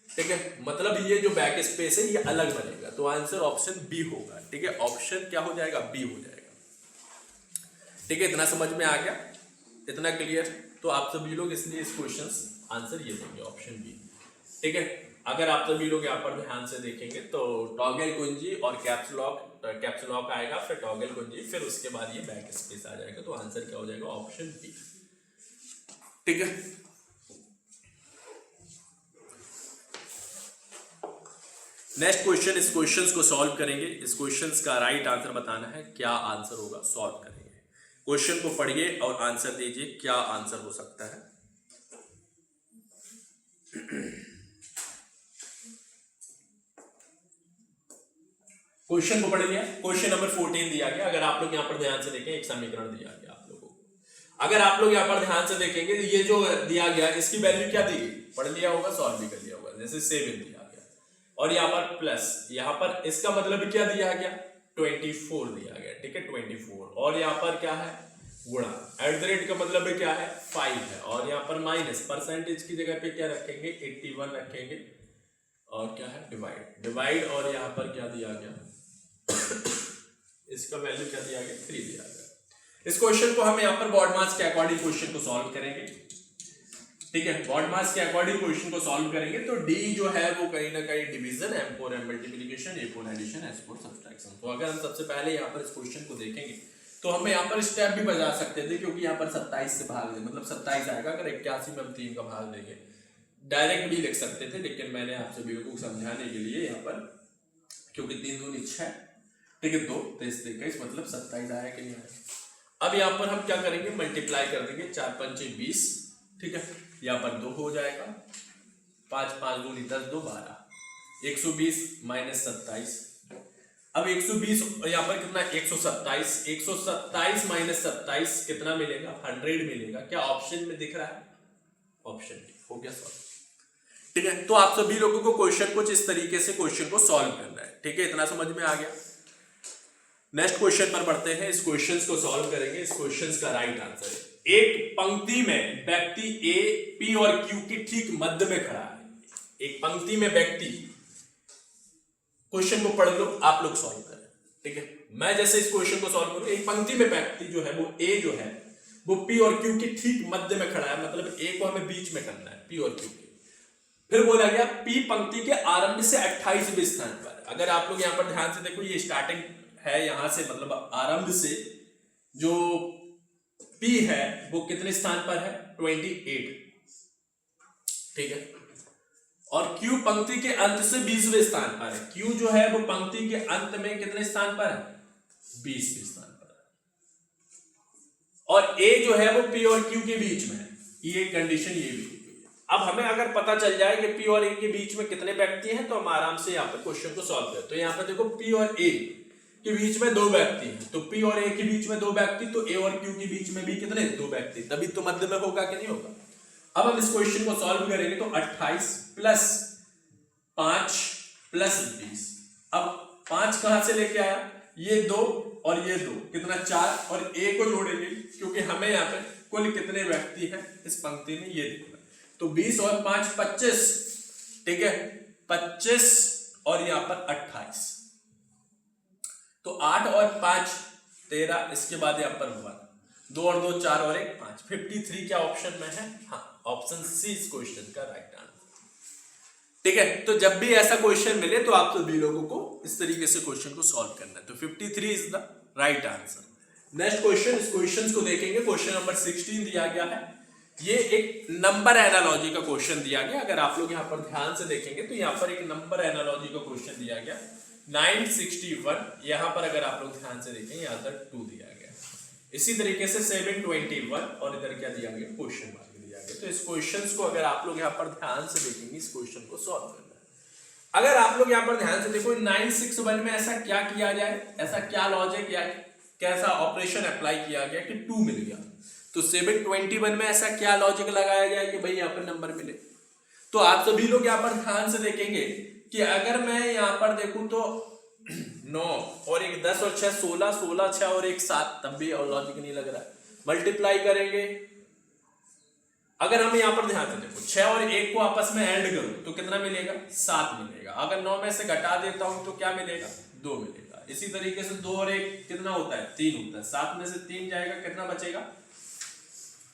ठीक है, मतलब ये जो बैक स्पेस है ये अलग बनेगा, तो आंसर ऑप्शन बी होगा। ठीक है, ऑप्शन क्या हो जाएगा, बी हो जाएगा। ठीक है, इतना समझ में आ गया, इतना क्लियर। तो आप सभी लोग इसलिए इस क्वेश्चन आंसर ये देंगे ऑप्शन बी। ठीक है, अगर आप सभी लोग यहाँ पर ध्यान से देखेंगे तो टॉगल कुंजी और कैप्स लॉक आएगा, फिर टॉगल कुंजी, फिर उसके बाद ये बैक स्पेस आ जाएगा, तो आंसर क्या हो जाएगा, ऑप्शन बी। ठीक है, नेक्स्ट क्वेश्चन, इस क्वेश्चंस को सॉल्व करेंगे। इस क्वेश्चंस का राइट आंसर बताना है, क्या आंसर होगा, सॉल्व करेंगे। क्वेश्चन को पढ़िए और आंसर दीजिए, क्या आंसर हो सकता है। क्वेश्चन को पढ़ लिया, क्वेश्चन नंबर 14 दिया गया। अगर आप लोग यहाँ पर ध्यान से देखें, एक समीकरण दिया गया आप लोगों को। अगर आप लोग यहाँ पर ध्यान से देखेंगे, ये जो दिया गया इसकी वैल्यू क्या दी गई, पढ़ लिया होगा, सॉल्व भी कर लिया होगा। जैसे 7 दिया गया और यहाँ पर प्लस, यहाँ पर इसका मतलब क्या दिया गया, 24 दिया गया। ठीक है, 24, और यहाँ पर क्या है, गुणा, एट द रेट का मतलब क्या है, 5 है, और यहाँ पर माइनस, परसेंटेज की जगह पे क्या रखेंगे, 81 रखेंगे, और क्या है, डिवाइड, और यहाँ पर क्या दिया गया इसका वैल्यू क्या दिया गया, 3 दिया गया। इस क्वेश्चन को हम यहाँ पर बॉड मास के अकॉर्डिंग क्वेश्चन को सॉल्व करेंगे। ठीक है, बॉड मास के अकॉर्डिंग क्वेश्चन को सॉल्व करेंगे। तो डी जो है वो कहीं ना कहीं division, M4 multiplication, A4 addition, S4 subtraction. तो अगर हम सबसे पहले यहाँ पर इस क्वेश्चन को देखेंगे तो हमें यहाँ पर स्टेप भी बजा सकते थे, क्योंकि यहाँ पर 27 से भाग दें, मतलब 27 आएगा। अगर 81 में हम 3 का भाग देंगे, डायरेक्ट भी लिख सकते थे, लेकिन मैंने आप सभी को समझाने के लिए यहाँ पर, क्योंकि 3 दूनी 6, ठीक है, 2 23 23, मतलब 27 आया कि नहीं आया। अब यहाँ पर हम क्या करेंगे, मल्टीप्लाई कर देंगे, 4 5 20, ठीक है, यहाँ पर 2 हो जाएगा, 5 5 दूनी 10, 2 12, 120 माइनस 27। अब 120 यहाँ पर कितना, 127, 127 माइनस 27 कितना मिलेगा, 100 मिलेगा। क्या ऑप्शन में दिख रहा है, ऑप्शन डी हो गया सॉल्व। ठीक है, तो आप सभी लोगों को क्वेश्चन कुछ इस तरीके से क्वेश्चन को सॉल्व करना है। ठीक है, इतना समझ में आ गया। नेक्स्ट क्वेश्चन पर बढ़ते हैं, इस क्वेश्चन को सॉल्व करेंगे। इस क्वेश्चन का राइट आंसर है, एक पंक्ति में व्यक्ति ए, पी और क्यू की ठीक मध्य में खड़ा है। एक पंक्ति में व्यक्ति, क्वेश्चन को पढ़ लो, आप लोग सॉल्व करें। ठीक है, मैं जैसे इस क्वेश्चन को सॉल्व करूं, एक पंक्ति में व्यक्ति जो है वो ए जो है वो पी और क्यू की ठीक मध्य में खड़ा है, मतलब ए को हमें बीच में करना है, पी और क्यू के। फिर बोला गया पी पंक्ति के आरंभ से 28वें स्थान पर। अगर आप लोग यहाँ पर ध्यान से देखो, ये स्टार्टिंग है यहाँ से, मतलब आरंभ से जो पी है वो कितने स्थान पर है, 28। ठीक है, और Q पंक्ति के अंत से 20वें स्थान पर है। Q जो है वो पंक्ति के अंत में कितने स्थान पर है, 20वें स्थान पर है। और A जो है वो P और Q के बीच में है, ये कंडीशन ये भी दी गई है। अब हमें अगर पता चल जाए कि P और A के बीच में कितने व्यक्ति हैं, तो हम आराम से यहाँ पर क्वेश्चन को सॉल्व करें। तो यहाँ पर देखो, P और A के बीच में 2 व्यक्ति हैं, तो P और A के बीच में 2 व्यक्ति, तो A और Q के बीच में भी कितने, 2 व्यक्ति, तभी तो मध्य में होगा कि नहीं होगा। अब हम इस क्वेश्चन को सॉल्व करेंगे, तो 28 प्लस 5 प्लस 20। अब 5 कहां से लेके आया, ये 2 और ये 2, कितना 4, और A को जोड़ेंगे, क्योंकि हमें यहाँ पे कुल कितने व्यक्ति हैं इस पंक्ति में ये देखना। तो 20 और 5 25, ठीक है, 25 और यहाँ पर 28, तो 8 और 5 13, इसके बाद यहाँ पर 1, 2 और 2 4 और 1 5, 53 क्या ऑप्शन में है, हाँ, ऑप्शन सी इस क्वेश्चन का राइट आंसर। ठीक है, तो जब भी ऐसा क्वेश्चन मिले तो आप सभी लोगों को इस तरीके से क्वेश्चन को सॉल्व करना है। तो 53 is the right answer. Next question, इस क्वेश्चन को देखेंगे। क्वेश्चन नंबर 16 दिया गया है, ये एक नंबर एनालॉजी का क्वेश्चन दिया गया। अगर आप लोग यहाँ पर ध्यान से देखेंगे तो यहाँ पर एक नंबर एनालॉजी का क्वेश्चन दिया गया 961, यहाँ पर अगर आप लोग ध्यान से देखें यहाँ पर 2 दिया गया। इसी तरीके से 721 और इधर क्या दिया गया, क्वेश्चन मार्क दिया गया। तो इस क्वेश्चन को अगर आप लोग यहाँ पर ध्यान से देखेंगे, इस क्वेश्चन को सॉल्व करना है। अगर आप लोग यहाँ पर ध्यान से देखो, 961 में ऐसा क्या किया जाए, ऐसा क्या लॉजिक या कैसा ऑपरेशन अप्लाई किया गया कि 2 मिल गया। तो 721 में ऐसा क्या लॉजिक लगाया गया कि भाई यहाँ पर नंबर मिले। तो आप सभी लोग यहाँ पर ध्यान से देखेंगे कि अगर मैं यहाँ पर देखूं तो 9 और एक 10 और 6 16, 16 6 और एक 7, तब भी और लॉजिक नहीं लग रहा है। मल्टीप्लाई करेंगे, अगर हम यहाँ पर ध्यान से देखो 6 और 1 को आपस में ऐड करूं तो कितना मिलेगा, 7 मिलेगा। अगर 9 में से घटा देता हूं तो क्या मिलेगा, 2 मिलेगा। इसी तरीके से 2 और 1 कितना होता है, 3 होता है। 7 में से 3 जाएगा, कितना बचेगा,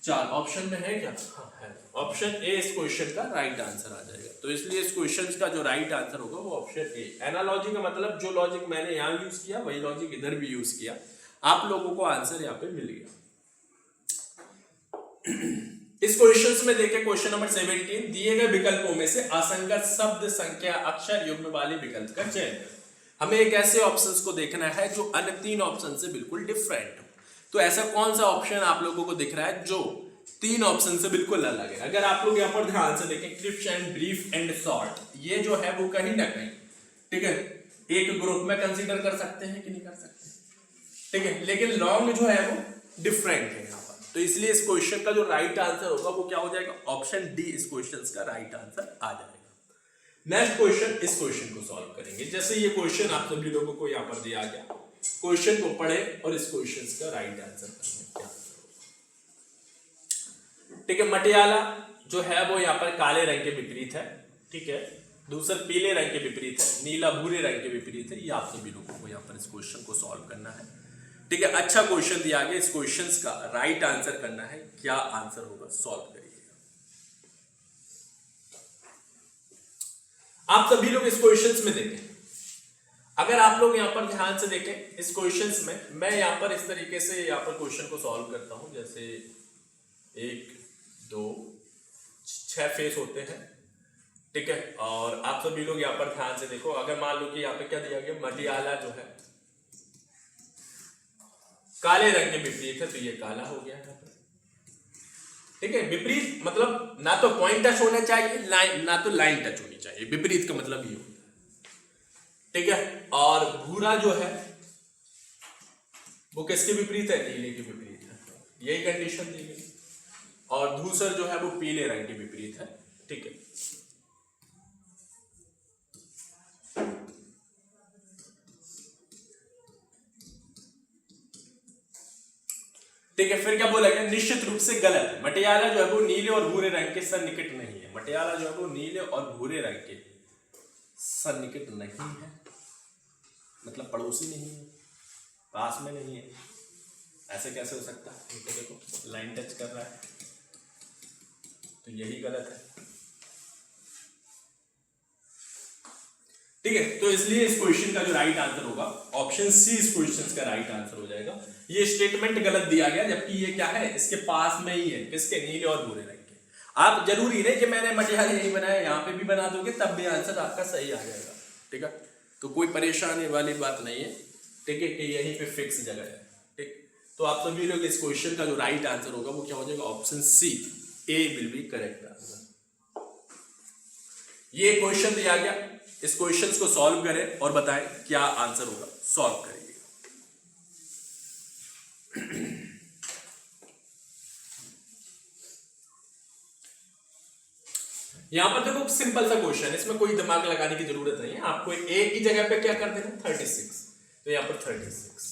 4। ऑप्शन में है क्या, हाँ है। ऑप्शन ए इस क्वेश्चन का राइट आंसर आ जाएगा। तो इसलिए इस क्वेश्चन का जो राइट आंसर होगा वो ऑप्शन ए। एनालॉजी का मतलब जो लॉजिक मैंने यहाँ यूज किया वही लॉजिक इधर भी यूज किया, आप लोगों को आंसर यहाँ पे मिल गया। इस क्वेश्चन में देखें, क्वेश्चन नंबर 17, दिए गए विकल्पों में से असंगत शब्द संख्या अक्षर युग्म वाले विकल्प का चयन करें। हमें एक ऐसे ऑप्शंस को देखना है जो अन्य 3 ऑप्शन से बिल्कुल डिफरेंट हो। तो ऐसा कौन सा ऑप्शन आप लोगों को दिख रहा है जो 3 ऑप्शन से बिल्कुल अलग है। अगर आप लोग यहाँ पर ध्यान से देखें, crisp and brief and short, ये जो है वो कहीं ना कहीं, ठीक है, एक ग्रुप में कंसीडर कर सकते हैं कि नहीं कर सकते, ठीक है, लेकिन लॉन्ग जो है वो डिफरेंट है यहाँ पर। तो इसलिए इस क्वेश्चन का जो राइट आंसर होगा वो क्या हो जाएगा, ऑप्शन डी इस क्वेश्चन का राइट आंसर आ जाएगा। नेक्स्ट क्वेश्चन, इस क्वेश्चन को सॉल्व करेंगे। जैसे ये क्वेश्चन आप सभी लोगों को यहाँ पर दिया गया, क्वेश्चन को पढ़े और इस क्वेश्चन का राइट आंसर करने क्या आंसर होगा। ठीक है, मटियाला जो है वो यहाँ पर काले रंग के विपरीत है, ठीक है, दूसरा पीले रंग के विपरीत है, नीला भूरे रंग के विपरीत है। ये आप सभी लोगों को यहाँ पर इस क्वेश्चन को सॉल्व करना है, ठीक है। अच्छा क्वेश्चन दिया गया, इस क्वेश्चन का राइट आंसर करना है, क्या आंसर होगा, सॉल्व करिए। आप सभी लोग इस क्वेश्चन में देखें, अगर आप लोग यहाँ पर ध्यान से देखें इस क्वेश्चन में, मैं यहाँ पर इस तरीके से यहाँ पर क्वेश्चन को सॉल्व करता हूं। जैसे 1 2 6 फेस होते हैं, ठीक है, और आप सभी लोग यहाँ पर ध्यान से देखो। अगर मान लो कि यहाँ पे क्या दिया गया, मटियाला जो है काले रंग के विपरीत है, तो ये काला हो गया है, ठीक है। विपरीत मतलब ना तो पॉइंट टच होना चाहिए, लाइन ना तो लाइन टच होनी चाहिए, विपरीत का मतलब ये होता है, ठीक है। और भूरा जो है वो किसके विपरीत है, नीले के विपरीत है, यही कंडीशन दी गई। और धूसर जो है वो पीले रंग के विपरीत है, ठीक है। ठीक है, फिर क्या बोला गया, निश्चित रूप से गलत है। मटियाला जो है वो नीले और भूरे रंग के सन्निकट नहीं है। मटियाला जो है वो नीले और भूरे रंग के सन्निकट नहीं है, मतलब पड़ोसी नहीं है, पास में नहीं है। ऐसे कैसे हो सकता है, तो देखो लाइन टच कर रहा है, तो यही गलत है, ठीक है। तो इसलिए इस क्वेश्चन का जो राइट आंसर होगा ऑप्शन सी इस क्वेश्चन का राइट आंसर हो जाएगा। ये स्टेटमेंट गलत दिया गया, जबकि ये क्या है, इसके पास में ही है, किसके, नीले और भूरे रंग के। आप जरूरी नहीं कि मैंने मटियाला नहीं बनाया, यहाँ पे भी बना दोगे तब भी आंसर आपका सही आ जाएगा, ठीक है। तो कोई परेशानी वाली बात नहीं है, ठीक है, कि यहीं पे फिक्स जगह है, ठीक। तो आप सभी लोग इस क्वेश्चन का जो राइट आंसर होगा वो क्या हो जाएगा, option C, A will be correct answer. ये क्वेश्चन दिया गया, इस क्वेश्चन को सॉल्व करें और बताएं क्या आंसर होगा, सॉल्व करेंगे। यहां पर देखो सिंपल सा क्वेश्चन, इसमें कोई दिमाग लगाने की जरूरत नहीं है। आपको ए की जगह पे क्या कर देना, 36, तो यहां पर 36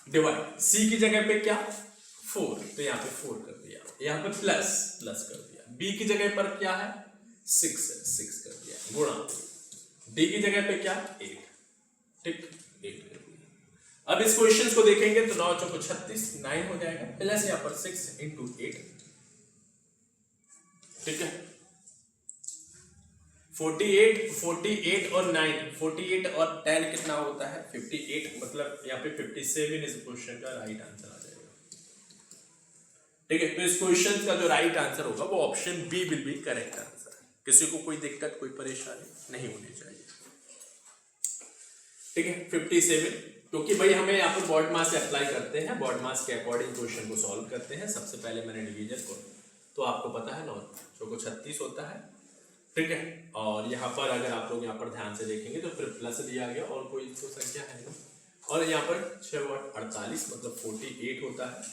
डिवाइड, सी की जगह पे क्या 4, तो यहां पे 4 कर दिया, यहां पे प्लस प्लस कर दिया, बी की जगह पर क्या है 6 है, 6 कर दिया, गुणा, डी की जगह पे क्या 8, ठीक, 8 कर दिया। अब इस क्वेश्चन को देखेंगे तो 9 चौको 36, 9 हो जाएगा, प्लस यहां पर 6 इंटू 8, ठीक है। 48 और 9, 48 और 10 कितना होता है 58, मतलब यहाँ पे 57 इस क्वेश्चन का राइट आंसर आ जाएगा, ठीक है। तो इस क्वेश्चन का जो राइट आंसर होगा वो option B will be correct answer. किसी को कोई दिक्कत कोई परेशानी नहीं होनी चाहिए, ठीक है। 57, क्योंकि भाई हमें यहाँ पर बॉड मास अप्लाई करते हैं, बॉड मास के अकॉर्डिंग क्वेश्चन को सॉल्व करते हैं। सबसे पहले मैंने डिवीजन को, तो आपको पता है 9 चौको 36 होता है, ठीक है। और यहाँ पर अगर आप लोग यहाँ पर ध्यान से देखेंगे तो फिर प्लस दिया गया और कोई तो संख्या है नहीं, और यहाँ पर 6 और 48 मतलब 48 होता है,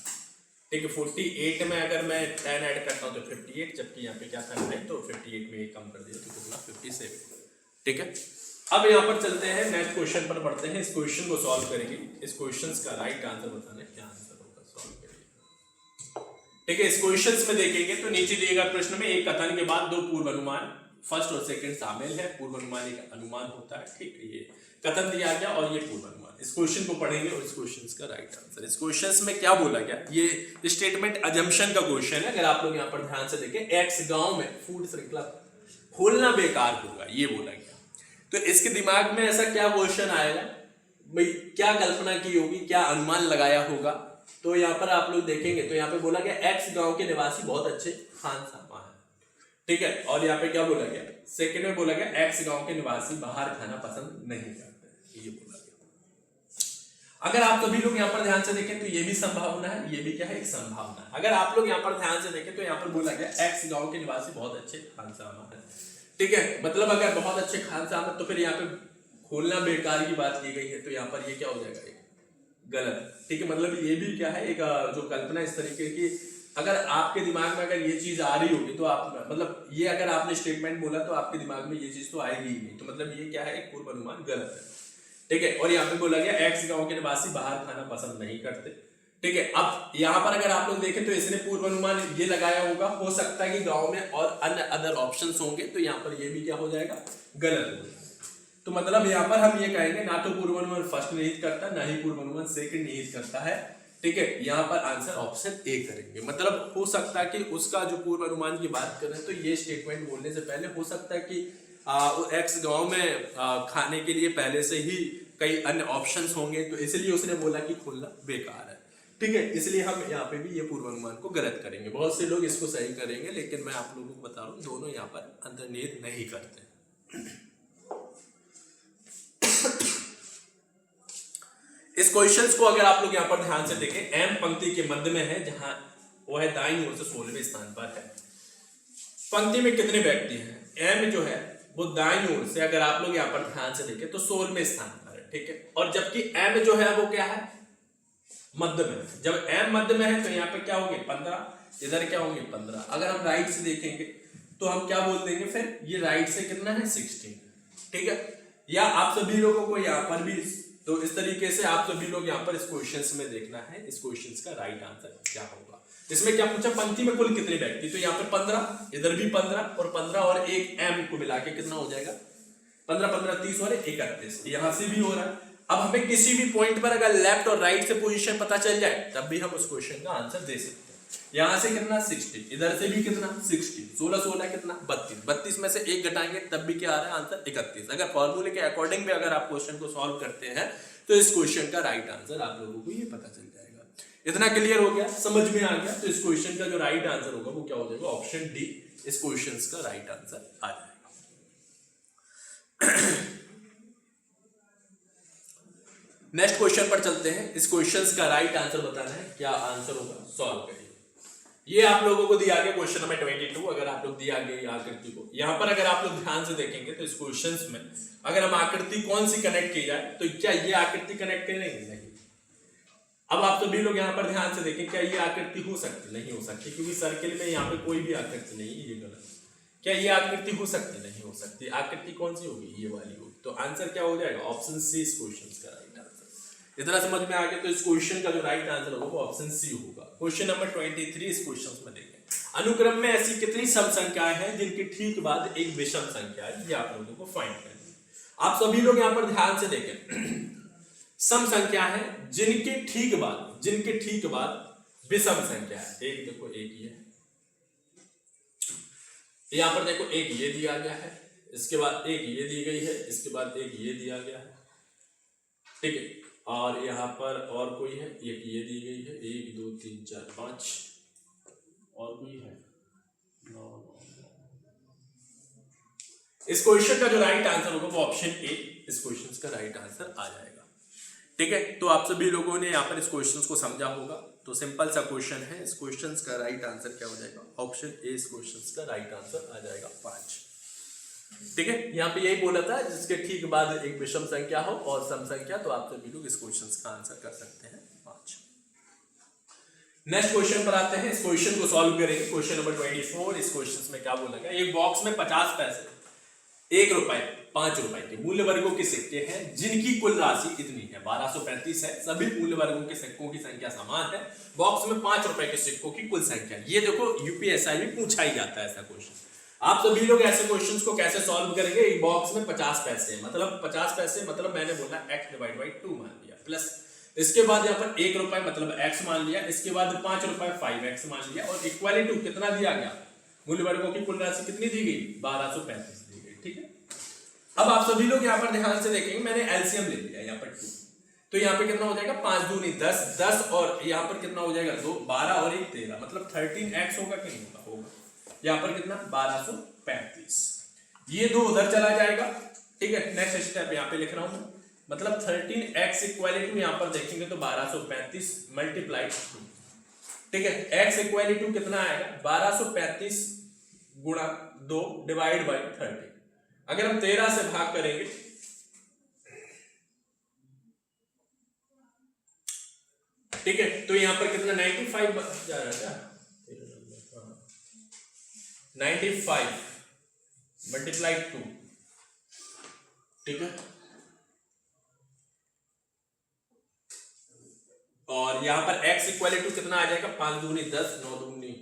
ठीक है। 48 में अगर मैं 10 ऐड करता हूँ तो 58, जबकि यहाँ पे क्या था 9, तो 58 में कम कर दिया तो कितना 57। ठीक है। अब यहाँ पर चलते हैं नेक्स्ट क्वेश्चन पर बढ़ते हैं। इस क्वेश्चन को सॉल्व करेंगे। इस क्वेश्चन का राइट आंसर बताना है, क्या आंसर होगा, सॉल्व करेंगे। ठीक है। इस क्वेश्चन में देखेंगे तो नीचे दिए गए प्रश्न में एक कथन के बाद दो पूर्व अनुमान फर्स्ट और सेकंड शामिल है। पूर्व अनुमान एक अनुमान होता है। ठीक है, ये कथन दिया गया और ये पूर्व अनुमान। इस क्वेश्चन को पढ़ेंगे और इस क्वेश्चन का राइट आंसर। इस क्वेश्चन में क्या बोला गया, ये स्टेटमेंट अजम्पशन का क्वेश्चन है। अगर आप लोग यहाँ पर ध्यान से देखें, एक्स गांव में फूड श्रृंखला खोलना बेकार होगा, ये बोला गया। तो इसके दिमाग में ऐसा क्या क्वेश्चन आएगा भाई, क्या कल्पना की होगी, क्या अनुमान लगाया होगा। तो यहाँ पर आप लोग देखेंगे तो यहाँ पे बोला गया एक्स गांव के निवासी बहुत अच्छे खानसामा है। ठीक है। और यहाँ पे क्या बोला गया, सेकंड में बोला गया एक्स गांव के निवासी बाहर खाना पसंद नहीं करते, ये बोला गया। अगर आप सभी लोग यहाँ पर ध्यान से देखें तो ये भी संभावना है, ये भी क्या है, एक संभावना है। अगर आप लोग यहाँ पर ध्यान से देखें तो यहाँ पर बोला गया एक्स गांव के निवासी बहुत अच्छे खानसामा है। ठीक है, मतलब अगर बहुत अच्छे खानसामा तो फिर यहाँ पे खोलना बेकार की बात की गई है, तो यहाँ पर ये क्या हो जाएगा, एक गलत। ठीक है, मतलब ये भी क्या है, एक जो कल्पना इस तरीके की, अगर आपके दिमाग में अगर ये चीज आ रही होगी तो आप मतलब ये अगर आपने स्टेटमेंट बोला तो आपके दिमाग में ये चीज तो आएगी ही नहीं, तो मतलब ये क्या है, एक पूर्व अनुमान गलत है। ठीक है। और यहाँ पे बोला गया एक्स गांव के निवासी बाहर खाना पसंद नहीं करते। ठीक है। अब यहाँ पर अगर आप लोग देखें तो इसने पूर्व अनुमान ये लगाया होगा, हो सकता है कि गांव में और अन्य अदर ऑप्शंस होंगे, तो यहाँ पर ये भी क्या हो जाएगा, गलत हो जाएगा। तो मतलब यहाँ पर हम ये कहेंगे ना तो पूर्व अनुमान फर्स्ट निहित करता, ना ही पूर्व अनुमान सेकंड निहित करता है। ठीक है, यहाँ पर आंसर ऑप्शन ए करेंगे। मतलब हो सकता है कि उसका जो पूर्व अनुमान की बात करें तो ये स्टेटमेंट बोलने से पहले हो सकता है कि एक्स गांव में खाने के लिए पहले से ही कई अन्य ऑप्शंस होंगे, तो इसलिए उसने बोला कि खोलना बेकार है। ठीक है, इसलिए हम यहाँ पे भी ये पूर्व अनुमान को गलत करेंगे। बहुत से लोग इसको सही करेंगे, लेकिन मैं आप लोगों को बता रहा हूँ दोनों यहाँ पर अंतर्निहित नहीं करते। इस क्वेश्चंस को अगर आप लोग यहाँ पर ध्यान से देखें, एम पंक्ति के मध्य में है, जहां वो है दाईं ओर से 16वें स्थान पर है। पंक्ति में कितने व्यक्ति हैं, एम जो है वो दाईं ओर से अगर आप लोग यहाँ पर ध्यान से देखें तो 16वें स्थान पर है। ठीक है, और जबकि एम जो है वो क्या है, मध्य में। जब एम मध्य में है तो यहाँ पे क्या होंगे 15, इधर क्या होंगे 15। अगर हम राइट से देखेंगे तो हम क्या बोल देंगे, फिर ये राइट से कितना है 16। ठीक है, या आप सभी लोगों को यहाँ पर भी, तो इस तरीके से आप सभी लोग यहाँ पर इस क्वेश्चंस में देखना है, इस क्वेश्चंस का राइट आंसर क्या होगा। इसमें क्या पूछा, पंक्ति में कुल कितने व्यक्ति, तो यहाँ पे 15, इधर भी 15, और 15 और एक एम को मिला के कितना हो जाएगा 15 15 30 और 31। यहाँ से भी हो रहा है। अब हमें किसी भी पॉइंट पर अगर लेफ्ट और राइट से पोजीशन पता चल जाए तब भी हम उस क्वेश्चन का आंसर दे सकते हैं। यहाँ से कितना 60, इधर से भी कितना 60, 16 16 कितना 32, 32 में से एक घटाएंगे तब भी क्या आ रहा है आंसर 31। अगर फॉर्मूले के अकॉर्डिंग भी अगर आप क्वेश्चन को सॉल्व करते हैं तो इस क्वेश्चन का राइट आंसर आप लोगों को ये पता चल जाएगा। इतना क्लियर हो गया, समझ में आ गया। तो इस क्वेश्चन का जो राइट आंसर होगा वो क्या हो जाएगा, ऑप्शन डी इस क्वेश्चन का राइट आंसर आ जाएगा। नेक्स्ट क्वेश्चन पर चलते हैं। इस क्वेश्चन का राइट आंसर बताना है, क्या आंसर होगा, सॉल्व करिए। ये आप लोगों को दिया गया क्वेश्चन नंबर 22। अगर आप लोग दिया गया आकृति को, यहाँ पर अगर आप लोग ध्यान से देखेंगे तो इस क्वेश्चन में अगर हम आकृति कौन सी कनेक्ट की जाए तो क्या ये आकृति कनेक्ट करेंगे, नहीं। अब आप सभी लोग यहाँ पर ध्यान से देखें, क्या ये आकृति हो सकती, नहीं हो सकती, क्योंकि सर्किल में यहाँ पे कोई भी आकृति नहीं है, ये गलत। क्या ये आकृति हो सकती, नहीं हो सकती। आकृति कौन सी होगी, ये वाली होगी। तो आंसर क्या हो जाएगा, ऑप्शन सी इस क्वेश्चन का राइट आंसर। इतना समझ में आ गया, तो इस क्वेश्चन का जो राइट आंसर होगा वो ऑप्शन सी होगा। क्वेश्चन नंबर 23 इस क्वेश्चन में देखें, अनुक्रम में ऐसी कितनी सम संख्याएं हैं जिनके ठीक बाद एक विषम संख्या है, ये आप लोगों को फाइंड करनी है। आप सभी लोग यहाँ पर ध्यान से देखें, सम संख्या है जिनके ठीक बाद विषम संख्या है। एक देखो, एक ये, यहाँ पर देखो एक ये दिया गया है, इसके बाद एक ये दी गई है, इसके बाद एक ये दिया गया है। ठीक है, और यहाँ पर और कोई है, एक ये दी गई है, 1 2 3 4 5, और कोई है। इस क्वेश्चन का जो राइट आंसर होगा वो ऑप्शन ए इस क्वेश्चन का राइट आंसर आ जाएगा। ठीक है, तो आप सभी लोगों ने यहाँ पर इस क्वेश्चन को समझा होगा। तो सिंपल सा क्वेश्चन है, इस क्वेश्चन का राइट आंसर क्या हो जाएगा, ऑप्शन ए इस क्वेश्चन का राइट आंसर आ जाएगा 5। ठीक है, यहाँ पे यही बोला था जिसके ठीक बाद एक विषम संख्या हो और सम संख्या, तो आप सभी लोग इस क्वेश्चन का आंसर कर सकते हैं 5। नेक्स्ट क्वेश्चन पर आते हैं। इस क्वेश्चन को सॉल्व करेंगे। Question number 24। इस क्वेश्चन में क्या बोला गया, एक बॉक्स में 50 पैसे, 1 रुपए, 5 रुपए के मूल्य वर्गों के सिक्के हैं जिनकी कुल राशि इतनी है, 1235 है। सभी मूल्य वर्गों के सिक्कों की संख्या समान है। बॉक्स में 5 रुपए के सिक्कों की कुल संख्या। ये देखो यूपीएसआई में पूछा ही जाता है ऐसा क्वेश्चन। आप सभी लोग ऐसे क्वेश्चंस को कैसे सॉल्व करेंगे। एक बॉक्स में 50 पैसे है, मतलब 50 पैसे मतलब मैंने बोला x डिवाइड बाई 2 मान लिया, प्लस इसके बाद यहाँ पर 1 रुपए मतलब x मान लिया, इसके बाद 5 रुपए 5x मान लिया, और इक्वली टू कितना दिया गया, मूल्य वर्गों की कुल राशि कितनी दी गई, 1235 दी गई। ठीक है, अब आप सभी लोग यहाँ पर ध्यान से देखेंगे, मैंने एलसीएम ले लिया यहाँ पर 2, तो यहाँ पे कितना हो जाएगा 5 दूनी 10, 10 और यहाँ पर कितना हो जाएगा 2, 12 और 1 13, मतलब 13x होगा कि नहीं होगा, होगा। यहाँ पर कितना 1235, ये 2 उधर चला जाएगा। ठीक है, नेक्स्ट स्टेप यहाँ पे लिख रहा हूँ, मतलब 13x इक्वल टू यहाँ पर देखेंगे तो 1235 मल्टीप्लाई 2। ठीक है, x इक्वल टू कितना आएगा 1235 गुणा 2 डिवाइड बाई 30। अगर हम 13 से भाग करेंगे ठीक है, तो यहां पर कितना 95 जा रहा है, 95 मल्टीप्लाई 2। ठीक है, और यहां पर x इक्वल टू कितना आ जाएगा 5 दूनी 10, 9 दूनी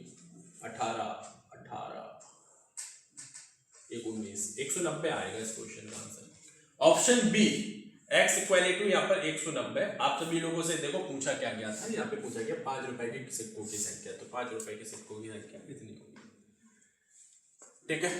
18, 18 19, 190 आएगा इस क्वेश्चन का answer. Option B x equal to यहाँ पर 190। आप सभी लोगों से देखो पूछा क्या गया था, यहाँ पे पूछा गया 5 रुपए के सिक्कों की संख्या, तो 5 रुपए के सिक्कों की संख्या कितनी होगी। ठीक है,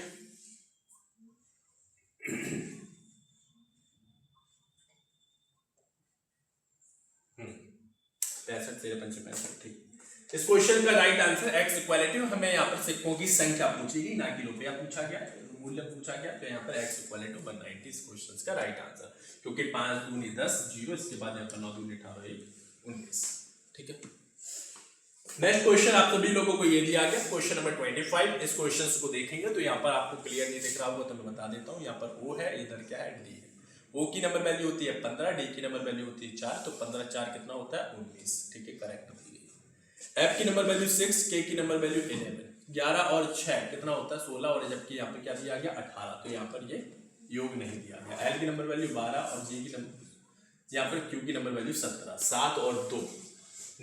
पैंसठ 65 ठीक। इस क्वेश्चन का right answer x equal to, हमें यहाँ पर सिक्कों की संख्या पूछी गई, ना कि रुपया पूछा गया, मूल्य पूछा गया, तो यहाँ पर x इक्वल टू 190 इस क्वेश्चन का राइट आंसर, क्योंकि 5 दूनी 10 0, इसके बाद यहाँ पर 9 दूनी 18 19। ठीक है, नेक्स्ट क्वेश्चन आप सभी लोगों को ये दिया गया, क्वेश्चन नंबर 25। इस क्वेश्चन को देखेंगे तो यहाँ पर आपको क्लियर नहीं दिख रहा होगा तो मैं बता देता हूँ। यहाँ पर O है, इधर क्या है D है। O की नंबर वैल्यू होती है 15, D की नंबर वैल्यू होती है 4, तो 15 4 कितना होता है 19। ठीक है, करेक्ट होती है। F की नंबर वैल्यू 6, K की नंबर वैल्यू 11, 11 और 6 कितना होता है 16, और जबकि यहाँ पे क्या दिया गया 18, तो यहाँ पर ये योग नहीं दिया गया। L की नंबर वैल्यू 12 और G की नंबर, यहाँ पर Q की नंबर वैल्यू 17, 7 और 2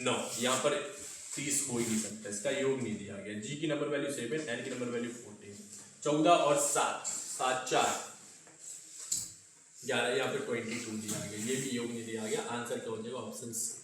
9, यहाँ पर 30 हो ही नहीं सकता, इसका योग नहीं दिया गया। G की नंबर वैल्यू 7, N की नंबर वैल्यू 14, 14 और 7, 7 4 11, यहाँ पे 22 दिया गया, ये भी योग नहीं दिया गया। आंसर क्या हो जाएगा ऑप्शन सी।